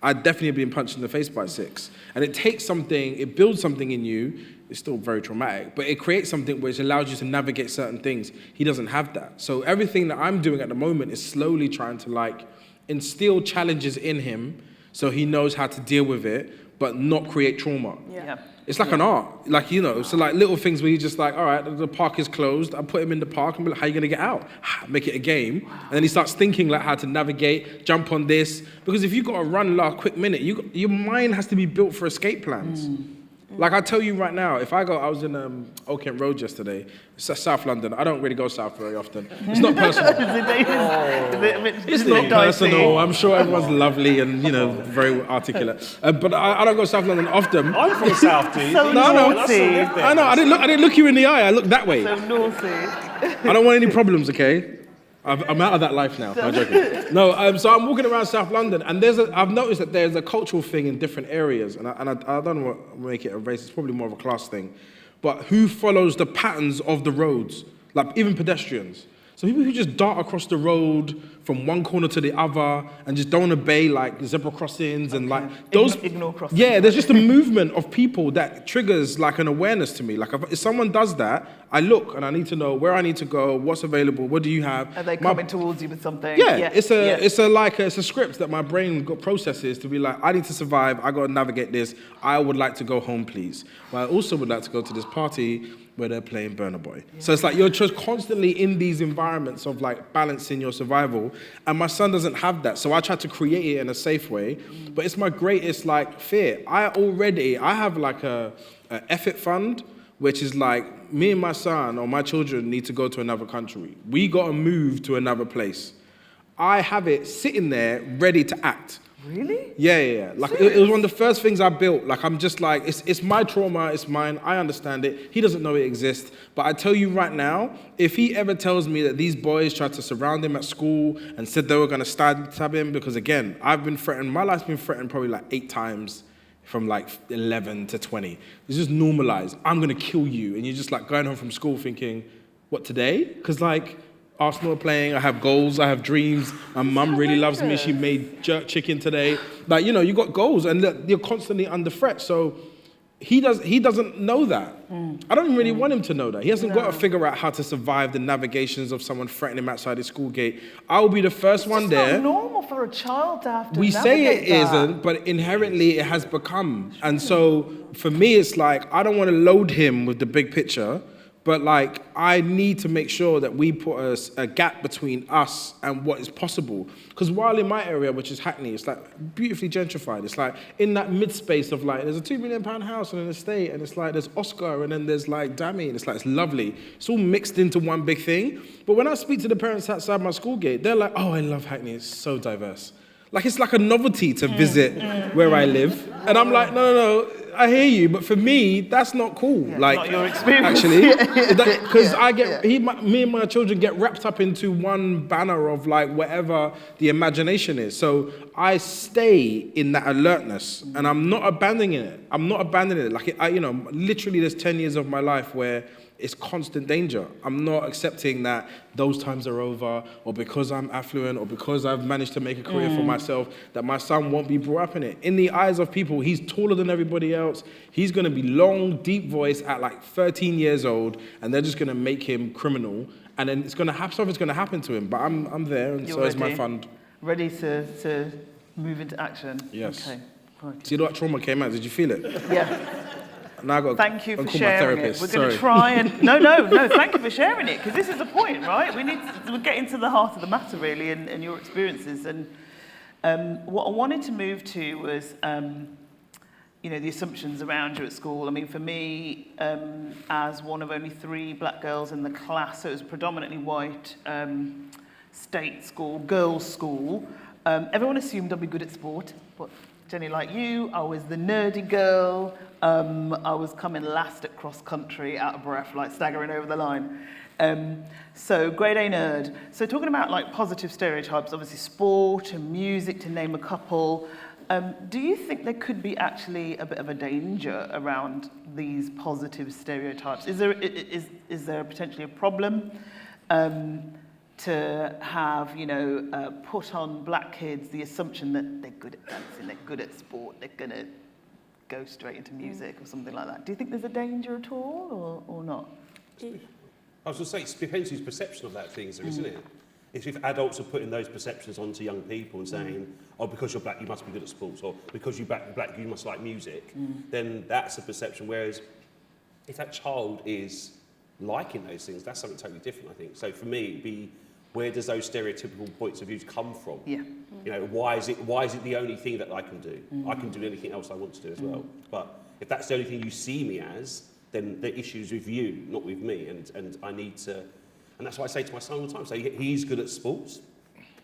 [SPEAKER 4] I'd definitely been punched in the face by 6. And it takes something, it builds something in you. It's still very traumatic, but it creates something which allows you to navigate certain things. He doesn't have that. So everything that I'm doing at the moment is slowly trying to like instill challenges in him so he knows how to deal with it, but not create trauma.
[SPEAKER 1] Yeah.
[SPEAKER 4] It's like an art, like, you know, so like little things where you're just like, all right, the park is closed. I put him in the park and be like, how are you gonna get out? Make it a game. And then he starts thinking like how to navigate, jump on this. Because if you've got to run last quick minute, your mind has to be built for escape plans. Like I tell you right now, I was in Old Kent Road yesterday, South London. I don't really go south very often. It's not personal. It's not personal. I'm sure everyone's lovely and, you know, very articulate. But I don't go South London often.
[SPEAKER 3] I'm from South, dude.
[SPEAKER 1] So
[SPEAKER 4] No.
[SPEAKER 1] naughty.
[SPEAKER 4] I know. I didn't look you in the eye. I looked that way.
[SPEAKER 1] So naughty.
[SPEAKER 4] I don't want any problems, okay? I'm out of that life now. I'm joking. No, so I'm walking around South London, and I've noticed that there's a cultural thing in different areas, and I don't want to make it a race. It's probably more of a class thing. But who follows the patterns of the roads? Like even pedestrians. So people who just dart across the road from one corner to the other and just don't obey like zebra crossings and like those.
[SPEAKER 1] Ignore crossings.
[SPEAKER 4] Yeah, there's just a movement of people that triggers like an awareness to me. Like if someone does that, I look and I need to know where I need to go, what's available, what do you have?
[SPEAKER 1] Are they coming towards you with something?
[SPEAKER 4] Yeah, it's a script that my brain processes to be like, I need to survive, I got to navigate this, I would like to go home, please. But I also would like to go to this party where they're playing Burna Boy. Yeah. So it's like you're just constantly in these environments of like balancing your survival, and my son doesn't have that, so I try to create it in a safe way, but it's my greatest like fear. I have like a effort fund, which is like, me and my son or my children need to go to another country. We got to move to another place. I have it sitting there ready to act.
[SPEAKER 1] Really?
[SPEAKER 4] Yeah. Like it was one of the first things I built. Like I'm just like, it's my trauma, it's mine, I understand it. He doesn't know it exists. But I tell you right now, if he ever tells me that these boys tried to surround him at school and said they were gonna stab him, because again, I've been threatened, my life's been threatened probably like 8 times from like 11 to 20. It's just normalized. I'm gonna kill you. And you're just like going home from school thinking, what, today? Because like, Arsenal are playing, I have goals, I have dreams, my mum really loves me, she made jerk chicken today. Like, you know, you got goals and you're constantly under threat. So he doesn't know that. I don't really want him to know that. He hasn't got to figure out how to survive the navigations of someone threatening him outside his school gate. I will be the first one there.
[SPEAKER 1] It's not normal for a child to have to
[SPEAKER 4] We say it
[SPEAKER 1] navigate that.
[SPEAKER 4] isn't, but inherently it has become. And so for me, it's like, I don't want to load him with the big picture, but like, I need to make sure that we put a gap between us and what is possible. Because while in my area, which is Hackney, it's like beautifully gentrified. It's like in that mid-space of like, there's a £2 million house and an estate, and it's like there's Oscar, and then there's like Dammy, and it's like, it's lovely. It's all mixed into one big thing. But when I speak to the parents outside my school gate, they're like, oh, I love Hackney, it's so diverse. Like, it's like a novelty to visit where I live. And I'm like, no, I hear you, but for me, that's not cool.
[SPEAKER 1] Yeah,
[SPEAKER 4] like,
[SPEAKER 1] not your experience.
[SPEAKER 4] Actually, because me and my children get wrapped up into one banner of like whatever the imagination is. So I stay in that alertness, and I'm not abandoning it. Like, literally, there's 10 years of my life where it's constant danger. I'm not accepting that those times are over, or because I'm affluent, or because I've managed to make a career for myself, that my son won't be brought up in it. In the eyes of people, he's taller than everybody else. He's gonna be long, deep voice at like 13 years old, and they're just gonna make him criminal. And then something's gonna happen to him. But I'm there, and
[SPEAKER 1] You're
[SPEAKER 4] so is my
[SPEAKER 1] ready?
[SPEAKER 4] fund.
[SPEAKER 1] Ready to move into action?
[SPEAKER 4] Yes.
[SPEAKER 1] Okay. Right.
[SPEAKER 4] See that trauma came out? Did you feel it?
[SPEAKER 1] Yeah.
[SPEAKER 4] Now I got.
[SPEAKER 1] Thank you for
[SPEAKER 4] call my
[SPEAKER 1] sharing it.
[SPEAKER 4] therapist.
[SPEAKER 1] We're going to
[SPEAKER 4] Sorry.
[SPEAKER 1] try and... No, thank you for sharing it, because this is the point, right? We're getting to the heart of the matter, really, and your experiences. And what I wanted to move to was, the assumptions around you at school. I mean, for me, as one of only 3 black girls in the class, so it was predominantly white, state school, girls' school, everyone assumed I'd be good at sport, but Jenny, like you, I was the nerdy girl. I was coming last at cross country, out of breath, like staggering over the line. So grade A nerd. So talking about like positive stereotypes, obviously sport and music, to name a couple. Do you think there could be actually a bit of a danger around these positive stereotypes? Is there potentially a problem? to have, put on black kids the assumption that they're good at dancing, they're good at sport, they're going to go straight into music or something like that. Do you think there's a danger at all or not?
[SPEAKER 3] I was going to say, it depends whose perception of that thing is, isn't it? If adults are putting those perceptions onto young people and saying, oh, because you're black, you must be good at sports, or because you're black, you must like music, then that's a perception. Whereas if that child is liking those things, that's something totally different, I think. So for me, it'd be, where does those stereotypical points of views come from?
[SPEAKER 1] Yeah.
[SPEAKER 3] Why is it the only thing that I can do? I can do anything else I want to do as well. But if that's the only thing you see me as, then the issue's with you, not with me. And I need to, and that's why I say to my son all the time, he's good at sports,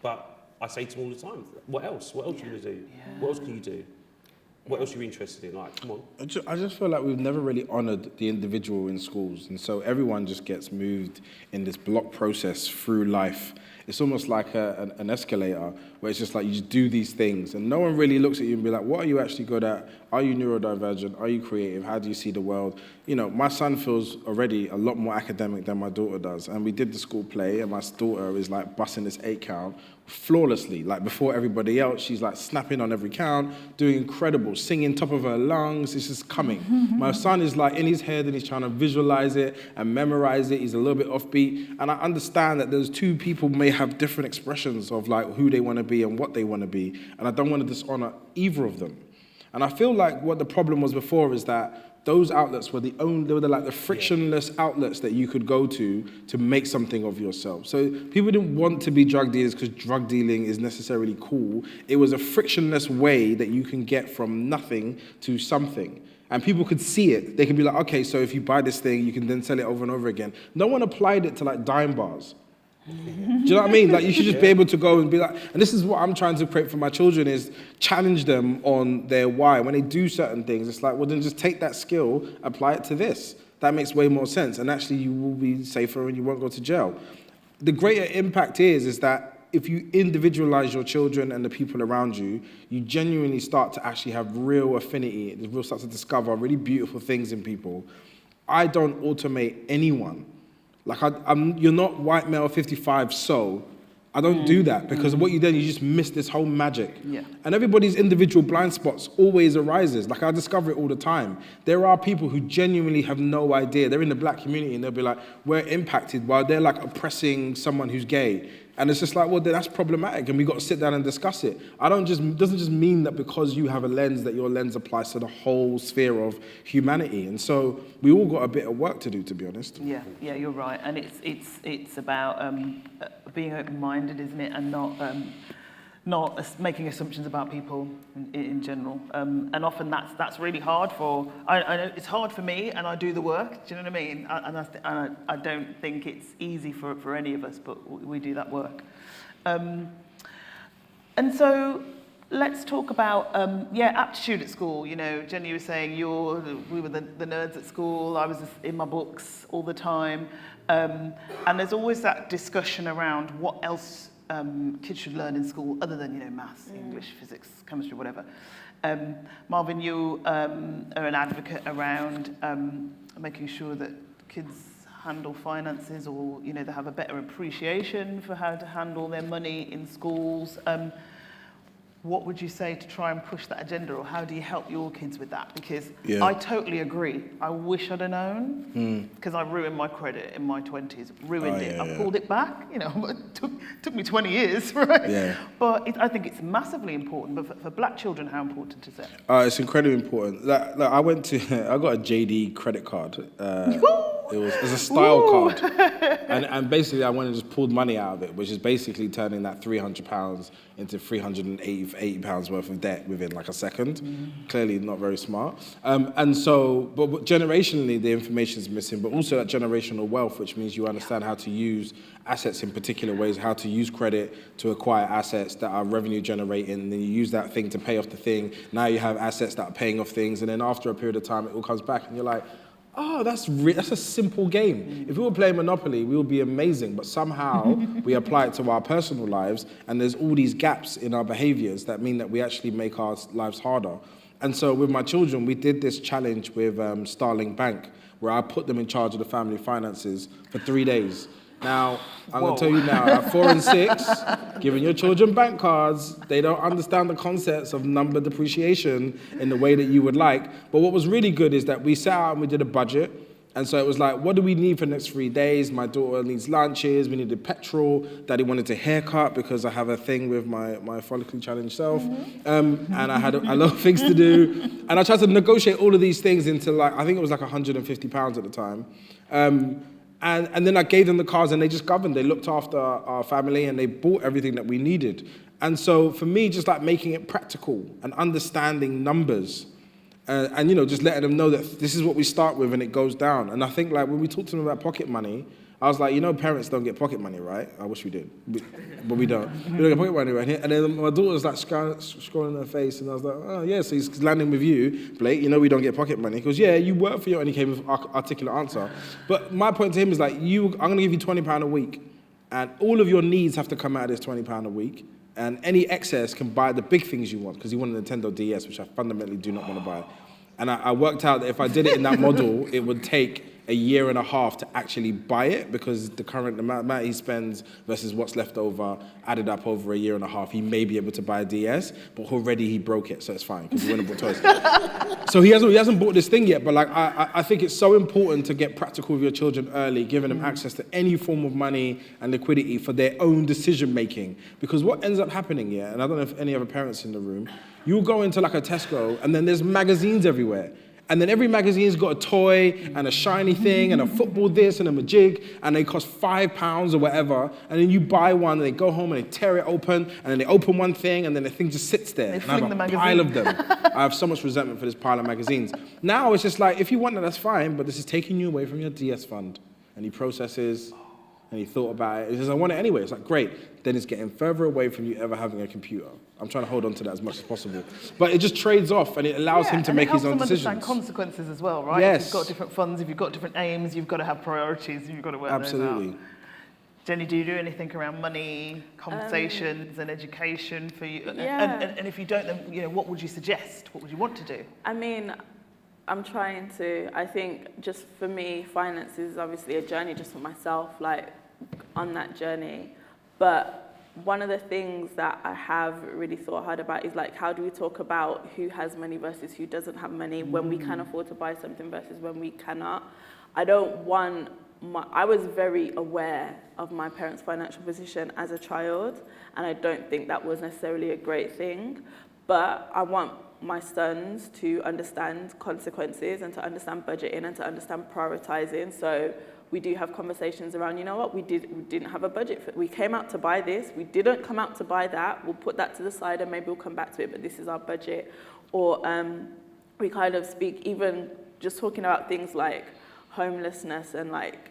[SPEAKER 3] but I say to him all the time, what else? What else are you going to do? Yeah. What else can you do? What else are you interested in? Like, come on.
[SPEAKER 4] I just feel like we've never really honoured the individual in schools. And so everyone just gets moved in this block process through life. It's almost like an escalator where it's just like you just do these things and no one really looks at you and be like, what are you actually good at? Are you neurodivergent? Are you creative? How do you see the world? My son feels already a lot more academic than my daughter does. And we did the school play and my daughter is like busting this 8 count flawlessly. Like before everybody else, she's like snapping on every count, doing incredible, singing top of her lungs. It's just coming. My son is like in his head and he's trying to visualize it and memorize it. He's a little bit offbeat. And I understand that those two people may have different expressions of like who they want to be and what they want to be. And I don't want to dishonor either of them. And I feel like what the problem was before is that those outlets were the frictionless outlets that you could go to make something of yourself. So people didn't want to be drug dealers because drug dealing is necessarily cool. It was a frictionless way that you can get from nothing to something. And people could see it. They could be like, okay, so if you buy this thing, you can then sell it over and over again. No one applied it to like dime bars. Do you know what I mean? Like you should just be able to go and be like, and this is what I'm trying to create for my children is challenge them on their why. When they do certain things, it's like, well, then just take that skill, apply it to this. That makes way more sense. And actually you will be safer and you won't go to jail. The greater impact is that if you individualize your children and the people around you, you genuinely start to actually have real affinity. You'll start to discover really beautiful things in people. I don't automate anyone. Like, you're not white male 55, so I don't do that because what you do, you just miss this whole magic.
[SPEAKER 1] Yeah.
[SPEAKER 4] And everybody's individual blind spots always arises. Like, I discover it all the time. There are people who genuinely have no idea. They're in the black community and they'll be like, we're impacted while they're like oppressing someone who's gay. And it's just like, well, that's problematic and we got to sit down and discuss it. Doesn't just mean that because you have a lens that your lens applies to the whole sphere of humanity. And so we all got a bit of work to do, to be honest.
[SPEAKER 1] Yeah, you're right. And it's about being open-minded, isn't it? And not making assumptions about people in general. And often that's really hard for, I know it's hard for me and I do the work, do you know what I mean? And I don't think it's easy for any of us, but we do that work. And so let's talk about, aptitude at school. Jenny was saying we were the nerds at school, I was in my books all the time. And there's always that discussion around what else kids should learn in school other than, maths, English, physics, chemistry, whatever. Marvyn, you are an advocate around making sure that kids handle finances or, they have a better appreciation for how to handle their money in schools. What would you say to try and push that agenda, or how do you help your kids with that? Because I totally agree. I wish I'd have known, because I ruined my credit in my 20s, it. I pulled it back, it took me 20 years, right? Yeah. But I think it's massively important. But for black children, how important is it?
[SPEAKER 4] It's incredibly important. I got a JD credit card. It was a style card. And basically I went and just pulled money out of it, which is basically turning that £300 into £380 worth of debt within like a second. Clearly not very smart. And so, but generationally the information is missing, but also that generational wealth, which means you understand how to use assets in particular ways, how to use credit to acquire assets that are revenue generating, and then you use that thing to pay off the thing. Now you have assets that are paying off things, and then after a period of time it all comes back and you're like, oh, that's a simple game. If we were playing Monopoly, we would be amazing, but somehow we apply it to our personal lives, and there's all these gaps in our behaviors that mean that we actually make our lives harder. And so with my children, we did this challenge with Starling Bank, where I put them in charge of the family finances for 3 days. Now, I'm going to tell you now, at 4 and 6, giving your children bank cards, they don't understand the concepts of number depreciation in the way that you would like. But what was really good is that we sat out and we did a budget. And so it was like, what do we need for the next 3 days? My daughter needs lunches, we needed petrol. Daddy wanted a haircut because I have a thing with my follically challenged self. And I had a lot of things to do. And I tried to negotiate all of these things into like, I think it was like £150 at the time. And then I gave them the cards and they just governed. They looked after our family and they bought everything that we needed. And so for me, just like making it practical and understanding numbers and, you know, just letting them know that this is what we start with and it goes down. And I think like when we talked to them about pocket money, I was like, you know, parents don't get pocket money, right? I wish we did, but we don't. We don't get pocket money right here. And then my daughter was like scrolling her face, and I was like, oh yeah, so he's landing with you, Blake. You know, we don't get pocket money. He goes, yeah, you work for your, and he came with an articulate answer. But my point to him is like, I'm gonna give you £20 a week, and all of your needs have to come out of this £20 a week, and any excess can buy the big things you want, because you want a Nintendo DS, which I fundamentally do not want to buy. And I worked out that if I did it in that model, it would take a year and a half to actually buy it, because the current amount he spends versus what's left over added up over a year and a half. He may be able to buy a DS, but already he broke it, so it's fine because he went and bought toys. So he hasn't bought this thing yet, but like I think it's so important to get practical with your children early, giving them access to any form of money and liquidity for their own decision making. Because what ends up happening here, and I don't know if any other parents in the room, you'll go into like a Tesco and then there's magazines everywhere. And then every magazine's got a toy and a shiny thing and a football this and a majig, and they cost £5 or whatever. And then you buy one and they go home and they tear it open, and then they open one thing and then the thing just sits there. And I have a pile of them. I have so much resentment for this pile of magazines. Now it's just like, if you want that, that's fine, but this is taking you away from your DS fund. And he processes and he thought about it. He says, I want it anyway. It's like, great. Then it's getting further away from you ever having a computer. I'm trying to hold on to that as much as possible. But it just trades off, and it allows him to make his own decisions.
[SPEAKER 1] Understand consequences as well, right?
[SPEAKER 4] Yes.
[SPEAKER 1] If you've got different funds, if you've got different aims, you've got to have priorities, you've got to work those out. Jenny, do you do anything around money, conversations and education for you?
[SPEAKER 2] Yeah.
[SPEAKER 1] And if you don't, then, you know, what would you suggest? What would you want to do?
[SPEAKER 2] I mean, I'm trying to. I think just for me, finance is obviously a journey just for myself, like on that journey. But one of the things that I have really thought hard about is like, how do we talk about who has money versus who doesn't have money, when we can afford to buy something versus when we cannot. I was very aware of my parents' financial position as a child, and I don't think that was necessarily a great thing. But I want my sons to understand consequences and to understand budgeting and to understand prioritizing. So we do have conversations around, you know what, we didn't have a budget. We came out to buy this, we didn't come out to buy that, we'll put that to the side and maybe we'll come back to it, but this is our budget. Or we kind of speak, even just talking about things like homelessness and like,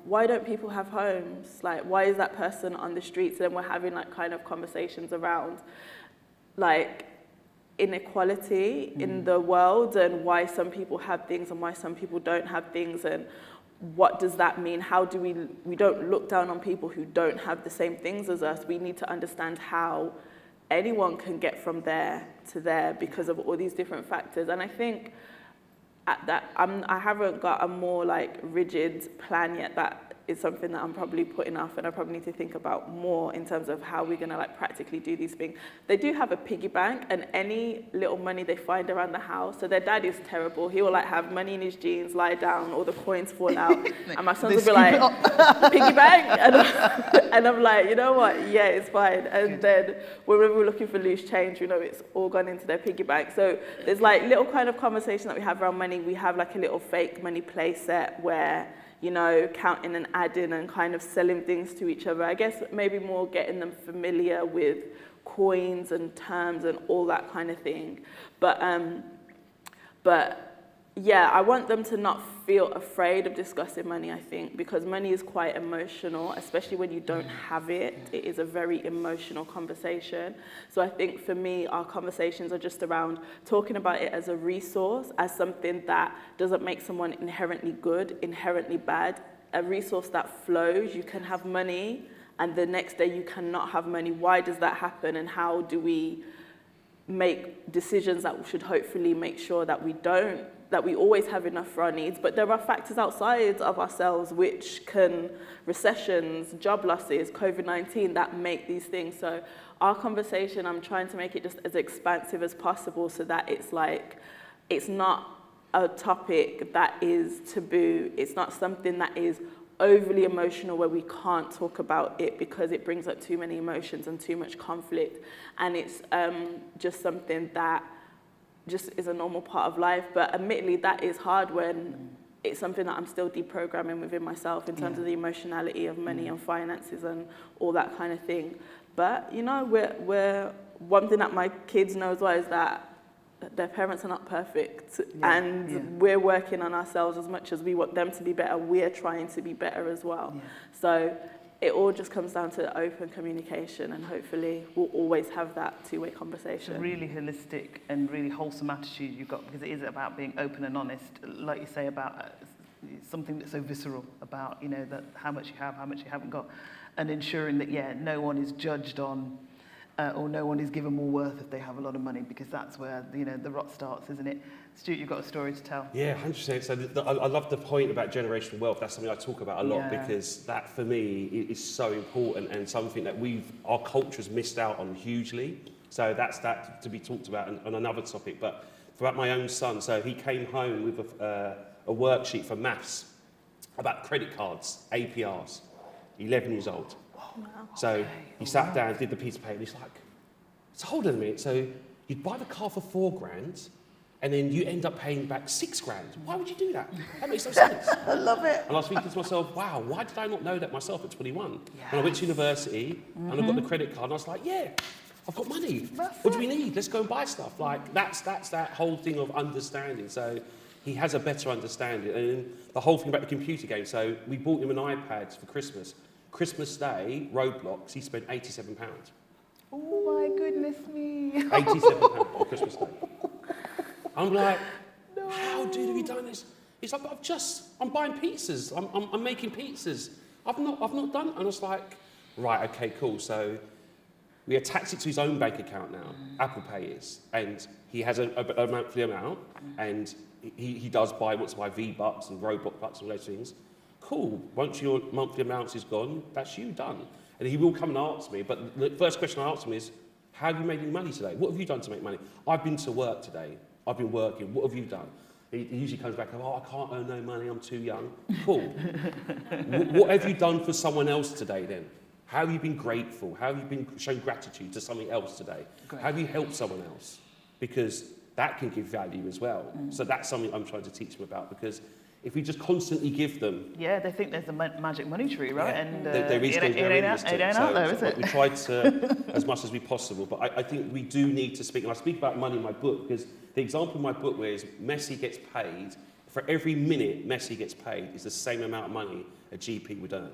[SPEAKER 2] why don't people have homes? Like, why is that person on the streets? And then we're having like kind of conversations around like inequality in the world, and why some people have things and why some people don't have things, and what does that mean? How do we don't look down on people who don't have the same things as us. We need to understand how anyone can get from there to there because of all these different factors. And I think at that, I haven't got a more like rigid plan yet. That is something that I'm probably putting off, and I probably need to think about more in terms of how we're gonna like practically do these things. They do have a piggy bank, and any little money they find around the house. So their dad is terrible. He will like have money in his jeans, lie down, all the coins fall out, and my sons will be like, piggy bank, and I'm like, you know what? Yeah, it's fine. And then whenever we're looking for loose change, you know, it's all gone into their piggy bank. So there's like little kind of conversation that we have around money. We have like a little fake money play set where, you know, counting and adding and kind of selling things to each other. I guess maybe more getting them familiar with coins and terms and all that kind of thing. But yeah, I want them to not feel afraid of discussing money, I think, because money is quite emotional, especially when you don't have it. It is a very emotional conversation. So I think for me, our conversations are just around talking about it as a resource, as something that doesn't make someone inherently good, inherently bad, a resource that flows. You can have money and the next day you cannot have money. Why does that happen, and how do we make decisions that should hopefully make sure that we always have enough for our needs. But there are factors outside of ourselves which can, recessions, job losses, COVID-19, that make these things. So our conversation, I'm trying to make it just as expansive as possible so that it's like, it's not a topic that is taboo. It's not something that is overly emotional where we can't talk about it because it brings up too many emotions and too much conflict. And it's just something that just is a normal part of life. But admittedly, that is hard when it's something that I'm still deprogramming within myself in terms of the emotionality of money and finances and all that kind of thing. But, you know, we're one thing that my kids know as well is that their parents are not perfect, and we're working on ourselves as much as we want them to be better. We're trying to be better as well. Yeah. So it all just comes down to open communication, and hopefully we'll always have that two-way conversation.
[SPEAKER 1] It's a really holistic and really wholesome attitude you've got, because it is about being open and honest, like you say, about something that's so visceral about, you know, that how much you have, how much you haven't got, and ensuring that, no one is judged on or no one is given more worth if they have a lot of money, because that's where, you know, the rot starts, isn't it? Stuart, you've got a story to tell.
[SPEAKER 3] Yeah, 100%. So I love the point about generational wealth. That's something I talk about a lot because that, for me, is so important and something that our culture's missed out on hugely. So that's that to be talked about on another topic. But about my own son, so he came home with a worksheet for maths about credit cards, APRs, 11 years old.
[SPEAKER 2] Wow.
[SPEAKER 3] So he sat down, did the piece of paper, and he's like, so hold on a minute, so you'd buy the car for $4,000, and then you end up paying back $6,000. Why would you do that? That makes no sense.
[SPEAKER 1] I love it.
[SPEAKER 3] And I was thinking to myself, wow, why did I not know that myself at 21? Yes. And I went to university, and I got the credit card, and I was like, yeah, I've got money. What do we need? Let's go and buy stuff. Like, that's that whole thing of understanding. So he has a better understanding. And the whole thing about the computer game, so we bought him an iPad for Christmas. Christmas Day, Roblox, he spent £87.
[SPEAKER 1] Oh my goodness me.
[SPEAKER 3] £87 on Christmas Day. I'm like, how dude have you done this? He's like, but I'm buying pizzas. I'm making pizzas. I've not done it. And I was like, right, okay, cool. So we attach it to his own bank account now. Apple Pay is. And he has a monthly amount. And he does wants to buy V-Bucks and Roblox Bucks and all those things. Cool, once your monthly amount is gone, that's you done. And he will come and ask me, but the first question I ask him is, how have you made any money today? What have you done to make money? I've been to work today. I've been working. What have you done? He usually comes back, I can't earn no money, I'm too young. Cool. What have you done for someone else today then? How have you been grateful? How have you been shown gratitude to something else today? Great. How have you helped someone else? Because that can give value as well. So that's something I'm trying to teach them about, because if we just constantly give them...
[SPEAKER 1] Yeah, they think there's a magic money tree, right?
[SPEAKER 3] Yeah.
[SPEAKER 1] And
[SPEAKER 3] there is
[SPEAKER 1] it ain't out there, is it?
[SPEAKER 3] We try to, as much as we possible, but I think we do need to speak, and I speak about money in my book, because the example in my book where Messi gets paid, for every minute Messi gets paid is the same amount of money a GP would earn.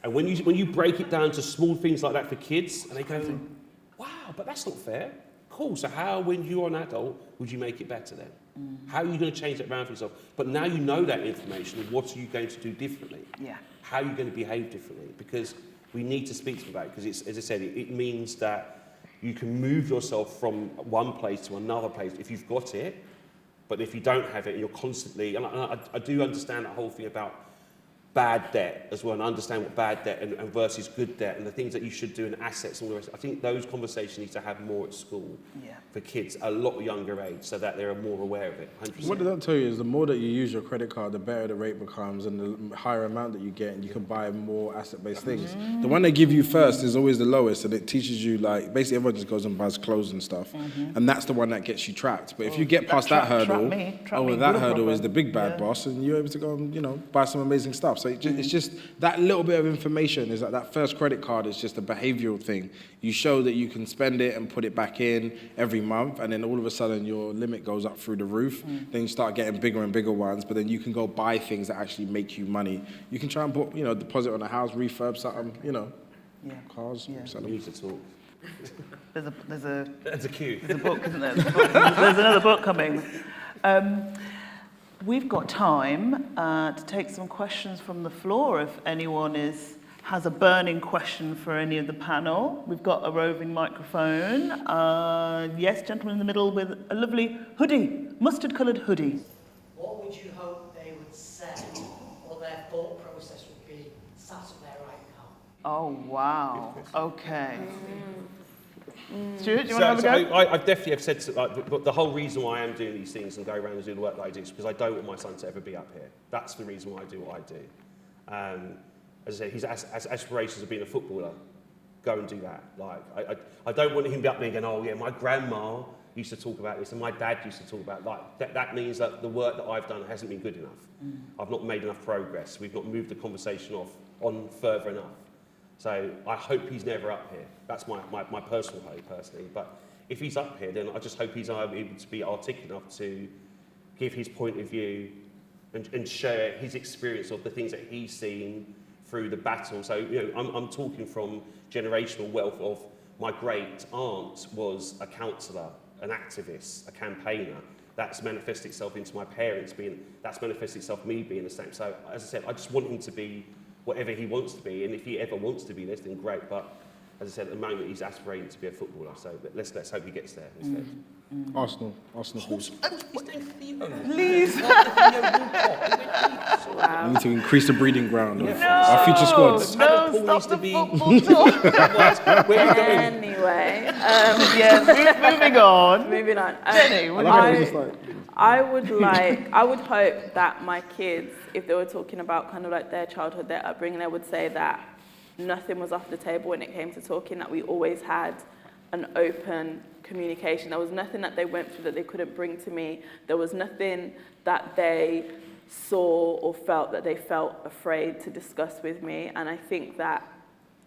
[SPEAKER 3] And when you break it down to small things like that for kids, and they go, wow, but that's not fair. Cool, so how, when you're an adult, would you make it better then? How are you going to change that around for yourself? But now you know that information, what are you going to do differently? Yeah. How are you going to behave differently? Because we need to speak to them about it, because as I said, it means that you can move yourself from one place to another place if you've got it, but if you don't have it, and you're constantly, and I do understand that whole thing about bad debt as well, and understand what bad debt and versus good debt and the things that you should do and assets and all the rest. I think those conversations need to have more at school for kids a lot younger age, so that they're more aware of it. 100%.
[SPEAKER 4] What did that tell you is the more that you use your credit card, the better the rate becomes, and the higher amount that you get, and you can buy more asset-based things. The one they give you first is always the lowest, and it teaches you, like, basically everyone just goes and buys clothes and stuff, and that's the one that gets you trapped. But if you get past that hurdle, that hurdle is the big bad boss, and you're able to go and, you know, buy some amazing stuff. So it's just that little bit of information is that first credit card is just a behavioral thing. You show that you can spend it and put it back in every month, and then all of a sudden your limit goes up through the roof. Then you start getting bigger and bigger ones, but then you can go buy things that actually make you money. You can try and put, you know, deposit on a house, refurb something, you know, cars. Sell them.
[SPEAKER 3] We need to talk.
[SPEAKER 1] There's
[SPEAKER 3] a queue.
[SPEAKER 1] There's a book, isn't there? There's another book coming. We've got time to take some questions from the floor if anyone is has a burning question for any of the panel. We've got a roving microphone. Yes, gentleman in the middle with a lovely hoodie, mustard-coloured hoodie.
[SPEAKER 5] What would you hope they would say, or their thought process would be sat up there right now?
[SPEAKER 1] Oh, wow. Okay. Stuart, do you want to have a go?
[SPEAKER 3] I definitely have said, the whole reason why I am doing these things and go around and do the work that I do is because I don't want my son to ever be up here. That's the reason why I do what I do. As I said, his aspirations of being a footballer. Go and do that. Like, I don't want him to be up there going, oh yeah, my grandma used to talk about this and my dad used to talk about that means that the work that I've done hasn't been good enough. I've not made enough progress. We've not moved the conversation on further enough. So I hope he's never up here. That's my personal hope, personally. But if he's up here, then I just hope he's able to be articulate enough to give his point of view and share his experience of the things that he's seen through the battle. So, you know, I'm talking from generational wealth of my great aunt was a counsellor, an activist, a campaigner. That's manifested itself into my parents that's manifested itself me being the same. So, as I said, I just want him to be whatever he wants to be, and if he ever wants to be this, then great. But as I said, at the moment he's aspirating to be a footballer. So let's hope he gets there instead.
[SPEAKER 4] Arsenal, please.
[SPEAKER 1] Please.
[SPEAKER 4] We need to increase the breeding ground of our future squads.
[SPEAKER 1] No, stop the football talk.
[SPEAKER 2] Anyway,
[SPEAKER 1] Moving on.
[SPEAKER 2] moving on.
[SPEAKER 1] Jenny, what do you
[SPEAKER 4] I like how it's just like,
[SPEAKER 2] I would hope that my kids, if they were talking about kind of like their childhood, their upbringing, they would say that nothing was off the table when it came to talking, that we always had an open communication. There was nothing that they went through that they couldn't bring to me. There was nothing that they saw or felt that they felt afraid to discuss with me. And I think that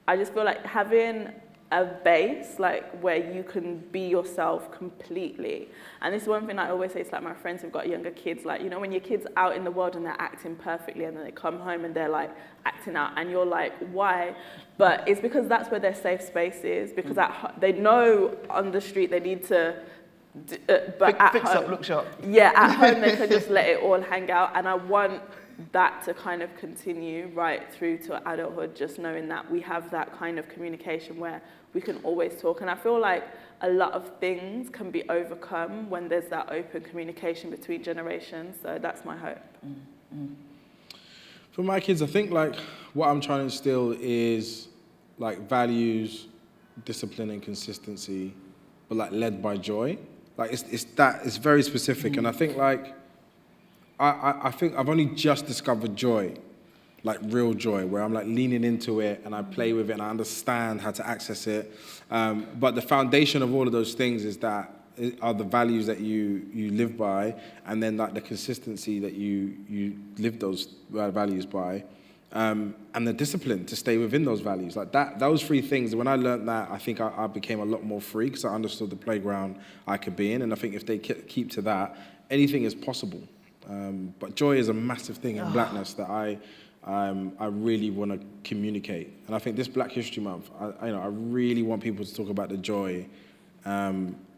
[SPEAKER 2] I just feel like having a base like where you can be yourself completely. And this is one thing I always say to like my friends who've got younger kids, like, you know, when your kids out in the world and they're acting perfectly and then they come home and they're like acting out and you're like, why? But it's because that's where their safe space is, because they know on the street they need to but at
[SPEAKER 1] fix
[SPEAKER 2] home,
[SPEAKER 1] up, look sharp.
[SPEAKER 2] yeah, at home they can just let it all hang out. And I want that to kind of continue right through to adulthood, just knowing that we have that kind of communication where we can always talk. And I feel like a lot of things can be overcome when there's that open communication between generations. So that's my hope.
[SPEAKER 4] for my kids, I think like what I'm trying to instill is like values, discipline and consistency, but like led by joy. Like it's very specific. And I think like, I think I've only just discovered joy, like real joy, where I'm like leaning into it and I play with it and I understand how to access it. But the foundation of all of those things are the values that you live by, and then like the consistency that you live those values by, and the discipline to stay within those values. Like those three things, when I learned that, I think I became a lot more free because I understood the playground I could be in. And I think if they keep to that, anything is possible. But joy is a massive thing in blackness that I really want to communicate. And I think this Black History Month, I really want people to talk about the joy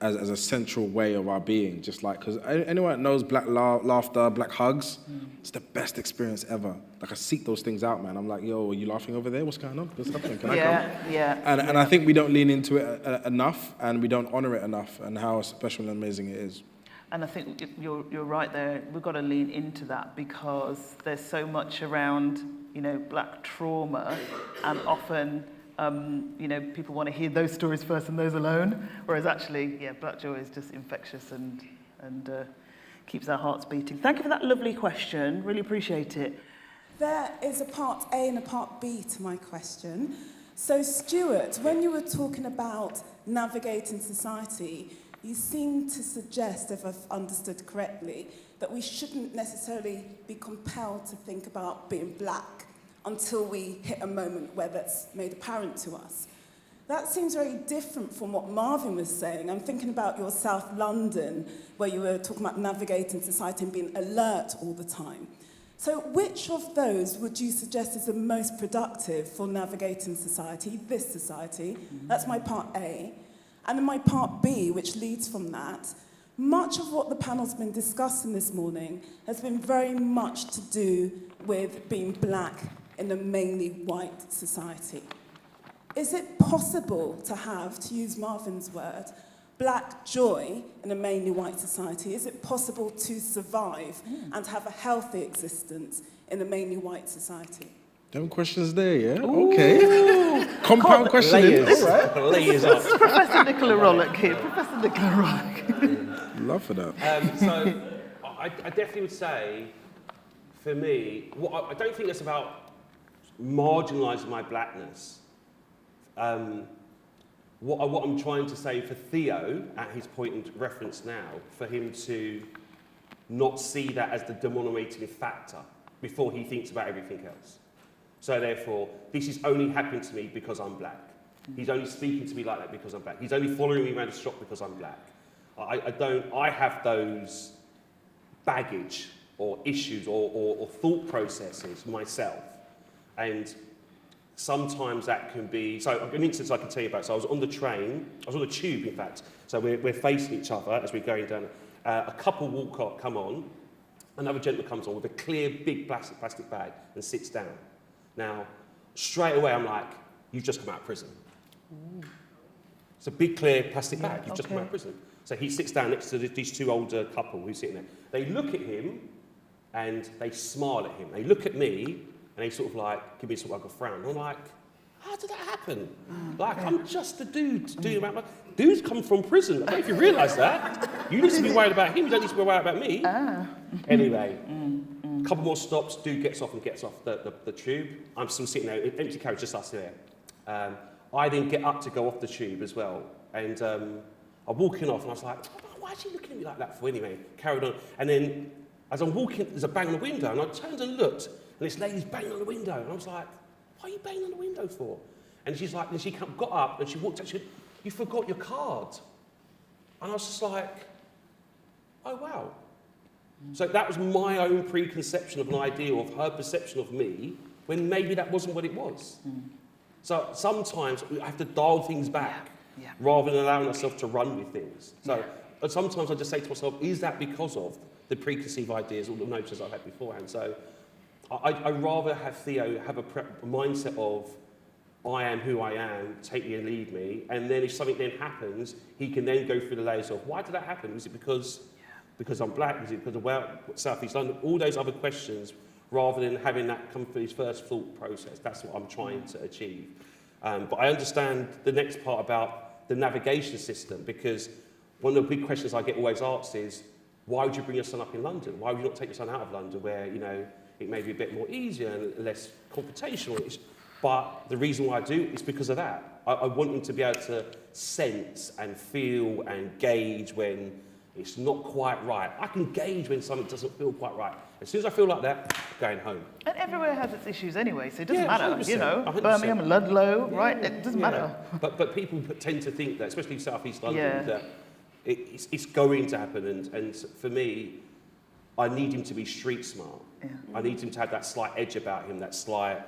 [SPEAKER 4] as a central way of our being. Just like, because anyone that knows black laughter, black hugs, it's the best experience ever. Like I seek those things out, man. I'm like, yo, are you laughing over there? What's going on? What's happening? Can I come?
[SPEAKER 1] Yeah.
[SPEAKER 4] And I think we don't lean into it enough, and we don't honor it enough, and how special and amazing it is.
[SPEAKER 1] And I think you're right there. We've got to lean into that because there's so much around, black trauma, and often, people want to hear those stories first and those alone. Whereas actually, black joy is just infectious and keeps our hearts beating. Thank you for that lovely question. Really appreciate it.
[SPEAKER 6] There is a part A and a part B to my question. So, Stuart, when you were talking about navigating society, you seem to suggest, if I've understood correctly, that we shouldn't necessarily be compelled to think about being black until we hit a moment where that's made apparent to us. That seems very different from what Marvyn was saying. I'm thinking about your South London, where you were talking about navigating society and being alert all the time. So which of those would you suggest is the most productive for navigating society, this society? That's my part A. And then my part B, which leads from that, much of what the panel's been discussing this morning has been very much to do with being black in a mainly white society. Is it possible to have, to use Marvyn's word, black joy in a mainly white society? Is it possible to survive and have a healthy existence in a mainly white society?
[SPEAKER 4] Them questions there, yeah? Okay. Compound questioning.
[SPEAKER 3] Layers.
[SPEAKER 4] All right.
[SPEAKER 3] Layers up.
[SPEAKER 1] Professor Nicola Rollock here. Professor Nicola Rollock.
[SPEAKER 4] Love for that.
[SPEAKER 3] So I definitely would say, for me, I don't think it's about marginalising my blackness. What I'm trying to say for Theo, at his point in reference now, for him to not see that as the dominating factor before he thinks about everything else. So therefore, this is only happening to me because I'm black. He's only speaking to me like that because I'm black. He's only following me around the shop because I'm black. I have those baggage or issues or thought processes myself. And sometimes that can be, so an instance I can tell you about. So I was on the train, I was on the tube in fact. So we're facing each other as we're going down. A couple come on, another gentleman comes on with a clear big plastic bag and sits down. Now, straight away I'm like, you've just come out of prison. Ooh. It's a big clear plastic bag, you've just come out of prison. So he sits down next to these two older couple who's sitting there. They look at him and they smile at him. They look at me and they sort of like, give me sort of like a frown. I'm like, how did that happen? I'm just a dude doing about my... Dudes come from prison. I don't know if you realise that. You need to be worried about him, you don't need to be worried about me. Anyway, a couple more stops, dude gets off the tube. I'm still sitting there, empty carriage, just us there. I then get up to go off the tube as well. And I'm walking off and I was like, why is she looking at me like that for anyway? Carried on. And then as I'm walking, there's a bang on the window and I turned and looked and this lady's banging on the window. And I was like, what are you banging on the window for? And she's like, and she got up and she walked out, she said, you forgot your card. And I was just like, oh wow. So that was my own preconception of an idea of her perception of me, when maybe that wasn't what it was. So sometimes I have to dial things back rather than allowing myself to run with things. So sometimes I just say to myself, is that because of the preconceived ideas or the notions I've had beforehand? So I'd rather have Theo have a mindset of, I am who I am, take me and leave me, and then if something then happens, he can then go through the layers of, why did that happen? Was it because I'm black? Was it because of South East London? All those other questions, rather than having that come through his first thought process. That's what I'm trying to achieve. But I understand the next part about the navigation system, because one of the big questions I get always asked is, why would you bring your son up in London? Why would you not take your son out of London where, you know, it may be a bit more easier and less confrontational? But the reason why I do is because of that. I want him to be able to sense and feel and gauge when it's not quite right. I can gauge when something doesn't feel quite right. As soon as I feel like that, I'm going home.
[SPEAKER 1] And everywhere has its issues anyway, so it doesn't matter,
[SPEAKER 3] 100%,
[SPEAKER 1] you know.
[SPEAKER 3] 100%.
[SPEAKER 1] Birmingham, Ludlow, right? It doesn't matter.
[SPEAKER 3] But people tend to think that, especially in South East London, that it's going to happen. And for me, I need him to be street smart. I need him to have that slight edge about him, that slight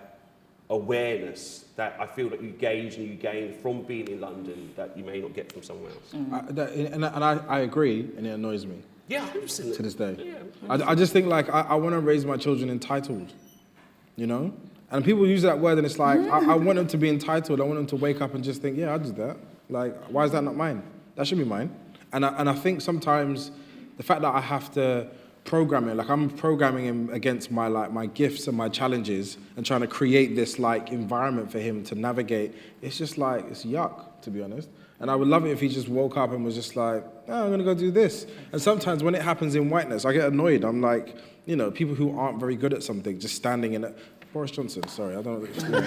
[SPEAKER 3] awareness that I feel that you gauge and you gain from being in London that you may not get from somewhere else.
[SPEAKER 4] I agree, and it annoys me.
[SPEAKER 3] Yeah, 100%.
[SPEAKER 4] To this day.
[SPEAKER 3] Yeah,
[SPEAKER 4] I just think, like, I want to raise my children entitled, you know? And people use that word and it's like, I want them to be entitled. I want them to wake up and just think, yeah, I did that. Like, why is that not mine? That should be mine. And I think sometimes the fact that I have to program it, like I'm programming him against my gifts and my challenges and trying to create this like environment for him to navigate, it's just like, it's yuck, to be honest. And I would love it if he just woke up and was just like, oh, I'm gonna go do this. And sometimes when it happens in whiteness, I get annoyed. I'm like, you know, people who aren't very good at something, just standing in a, Boris Johnson, sorry, I don't know.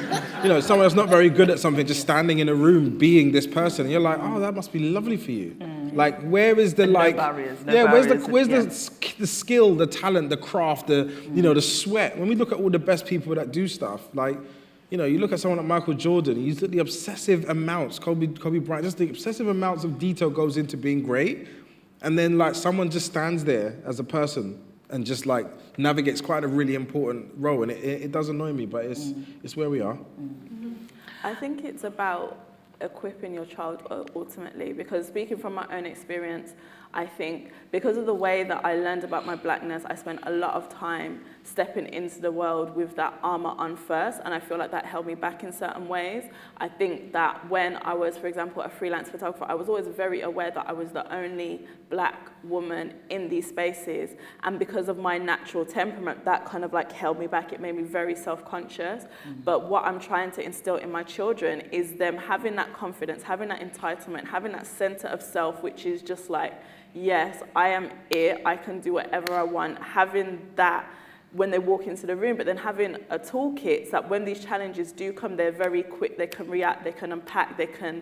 [SPEAKER 4] You know, someone that's not very good at something, just standing in a room, being this person. And you're like, oh, that must be lovely for you. Like, where is the
[SPEAKER 1] and
[SPEAKER 4] like,
[SPEAKER 1] no barriers,
[SPEAKER 4] where's the skill, the talent, the craft, the, you know, the sweat? When we look at all the best people that do stuff, like, you know, you look at someone like Michael Jordan, he's the obsessive amounts, Kobe Bryant, just the obsessive amounts of detail goes into being great. And then like someone just stands there as a person and just like navigates quite a really important role. And it does annoy me, but it's where we are.
[SPEAKER 2] I think it's about equipping your child ultimately, because speaking from my own experience, I think because of the way that I learned about my blackness, I spent a lot of time stepping into the world with that armor on first, and I feel like that held me back in certain ways. I think that when I was, for example, a freelance photographer, I was always very aware that I was the only black woman in these spaces, and because of my natural temperament, that kind of like held me back. It made me very self-conscious. But what I'm trying to instill in my children is them having that confidence, having that entitlement, having that center of self, which is just like, yes, I am it, I can do whatever I want, having that when they walk into the room, but then having a toolkit that when these challenges do come, they're very quick, they can react, they can unpack, they can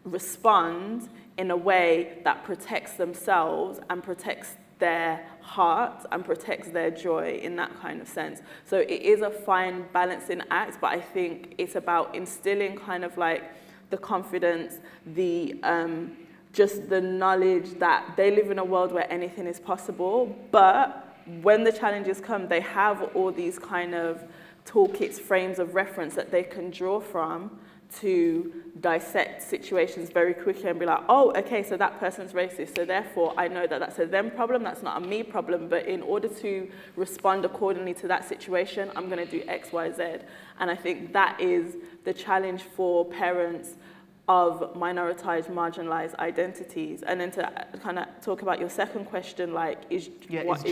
[SPEAKER 2] respond in a way that protects themselves and protects their heart and protects their joy in that kind of sense. So it is a fine balancing act, but I think it's about instilling kind of like the confidence, the just the knowledge that they live in a world where anything is possible, but when the challenges come, they have all these kind of toolkits, frames of reference that they can draw from to dissect situations very quickly and be like, oh, okay, so that person's racist, so therefore I know that that's a them problem, that's not a me problem, but in order to respond accordingly to that situation, I'm going to do X, Y, Z. And I think that is the challenge for parents of minoritized, marginalized identities. And then to kind of talk about your second question, like, is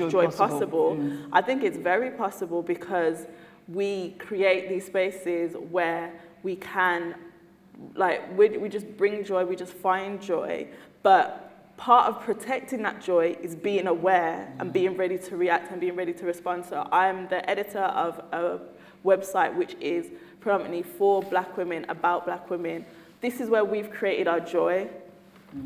[SPEAKER 2] joy possible? I think it's very possible because we create these spaces where we can, like, we just bring joy, we just find joy. But part of protecting that joy is being aware and being ready to react and being ready to respond. So I'm the editor of a website which is predominantly for black women, about black women. This is where we've created our joy.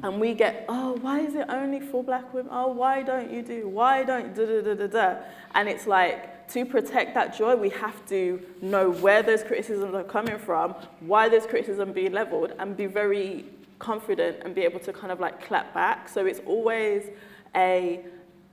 [SPEAKER 2] And we get, oh, why is it only for black women? Oh, why don't you do? Why don't da-da-da-da-da? And it's like, to protect that joy, we have to know where those criticisms are coming from, why those criticisms are being leveled, and be very confident and be able to kind of like clap back. So it's always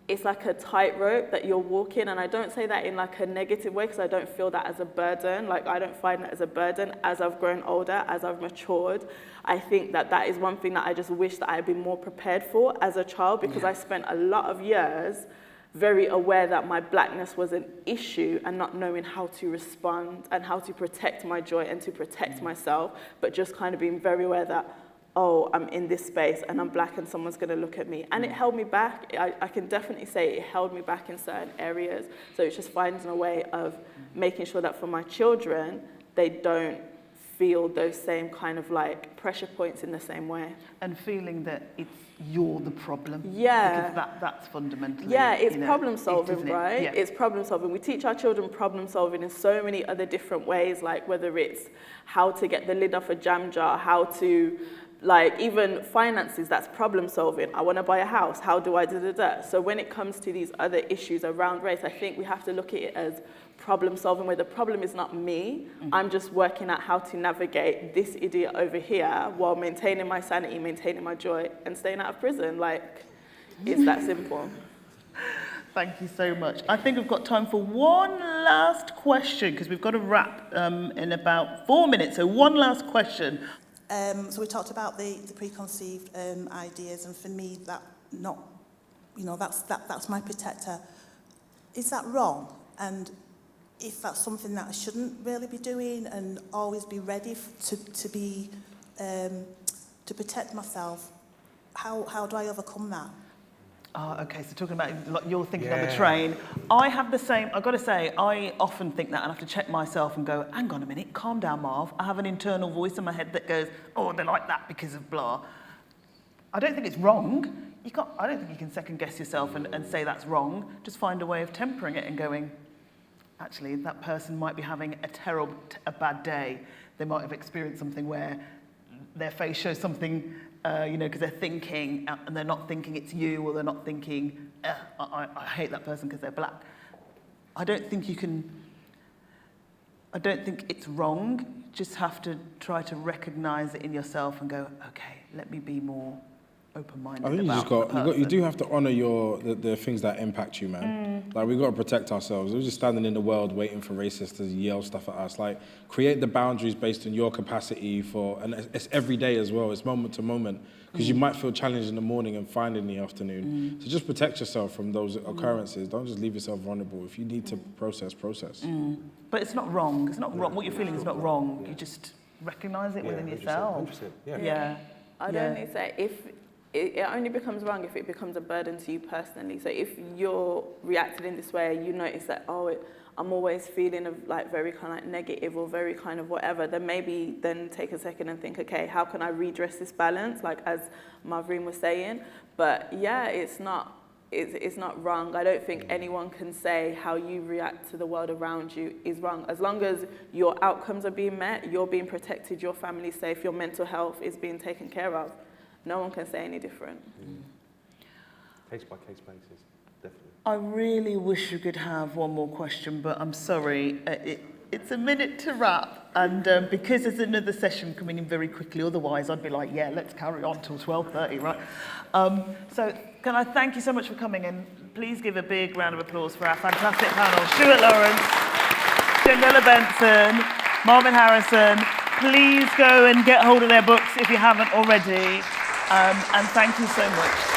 [SPEAKER 2] it's like a tightrope that you're walking, and I don't say that in like a negative way because I don't feel that as a burden. Like, I don't find that as a burden as I've grown older, as I've matured. I think that that is one thing that I just wish that I had been more prepared for as a child, because I spent a lot of years very aware that my blackness was an issue and not knowing how to respond and how to protect my joy and to protect myself, but just kind of being very aware that, oh, I'm in this space and I'm black and someone's going to look at me. And it held me back. I can definitely say it held me back in certain areas. So it's just finding a way of making sure that for my children, they don't feel those same kind of like pressure points in the same way.
[SPEAKER 1] And feeling that you're the problem.
[SPEAKER 2] Yeah.
[SPEAKER 1] Because that's fundamentally,
[SPEAKER 2] it's problem solving, right?
[SPEAKER 1] Yeah.
[SPEAKER 2] It's problem solving. We teach our children problem solving in so many other different ways, like whether it's how to get the lid off a jam jar, how to, like, even finances, that's problem solving. I want to buy a house. How do I da-da-da? So when it comes to these other issues around race, I think we have to look at it as problem solving, where the problem is not me. I'm just working out how to navigate this idiot over here while maintaining my sanity, maintaining my joy, and staying out of prison. Like, it's that simple.
[SPEAKER 1] Thank you so much. I think we've got time for one last question, because we've got to wrap in about 4 minutes. So one last question.
[SPEAKER 7] So we talked about the preconceived ideas, and for me, that's my protector. Is that wrong? And if that's something that I shouldn't really be doing, and always be ready to protect myself, how do I overcome that?
[SPEAKER 1] Oh, okay, so talking about like you're thinking on the train. I have the same, I've got to say, I often think that and I have to check myself and go, hang on a minute, calm down, Marv. I have an internal voice in my head that goes, oh, they're like that because of blah. I don't think it's wrong. I don't think you can second guess yourself and say that's wrong. Just find a way of tempering it and going, actually, that person might be having a bad day. They might have experienced something where their face shows something, because they're thinking, and they're not thinking it's you, or they're not thinking, I hate that person because they're black. I don't think it's wrong. You just have to try to recognize it in yourself and go, okay, let me be more open-minded
[SPEAKER 4] I think you do have to honour the things that impact you, man. Like, we've got to protect ourselves. We're just standing in the world waiting for racists to yell stuff at us. Like, create the boundaries based on your capacity and it's every day as well. It's moment to moment. Because you might feel challenged in the morning and fine in the afternoon. So just protect yourself from those occurrences. Don't just leave yourself vulnerable. If you need to process.
[SPEAKER 1] But it's not wrong. It's not wrong. What you're feeling is not wrong. You just recognise it within yourself.
[SPEAKER 3] 100%.
[SPEAKER 2] I'd only say if it only becomes wrong if it becomes a burden to you personally. So if you're reacting in this way, you notice that, I'm always feeling like very kind of like negative or very kind of whatever, then maybe then take a second and think, okay, how can I redress this balance? Like as Marverine was saying. But yeah, it's not wrong. I don't think anyone can say how you react to the world around you is wrong. As long as your outcomes are being met, you're being protected, your family's safe, your mental health is being taken care of. No one can say any different.
[SPEAKER 3] Case by case basis, definitely.
[SPEAKER 1] I really wish we could have one more question, but I'm sorry. It's a minute to wrap, and because there's another session coming in very quickly, otherwise I'd be like, yeah, let's carry on till 12:30, right? So can I thank you so much for coming, and please give a big round of applause for our fantastic panel. Stuart Lawrence, Jendella Benson, Marvyn Harrison. Please go and get hold of their books if you haven't already, and thank you so much.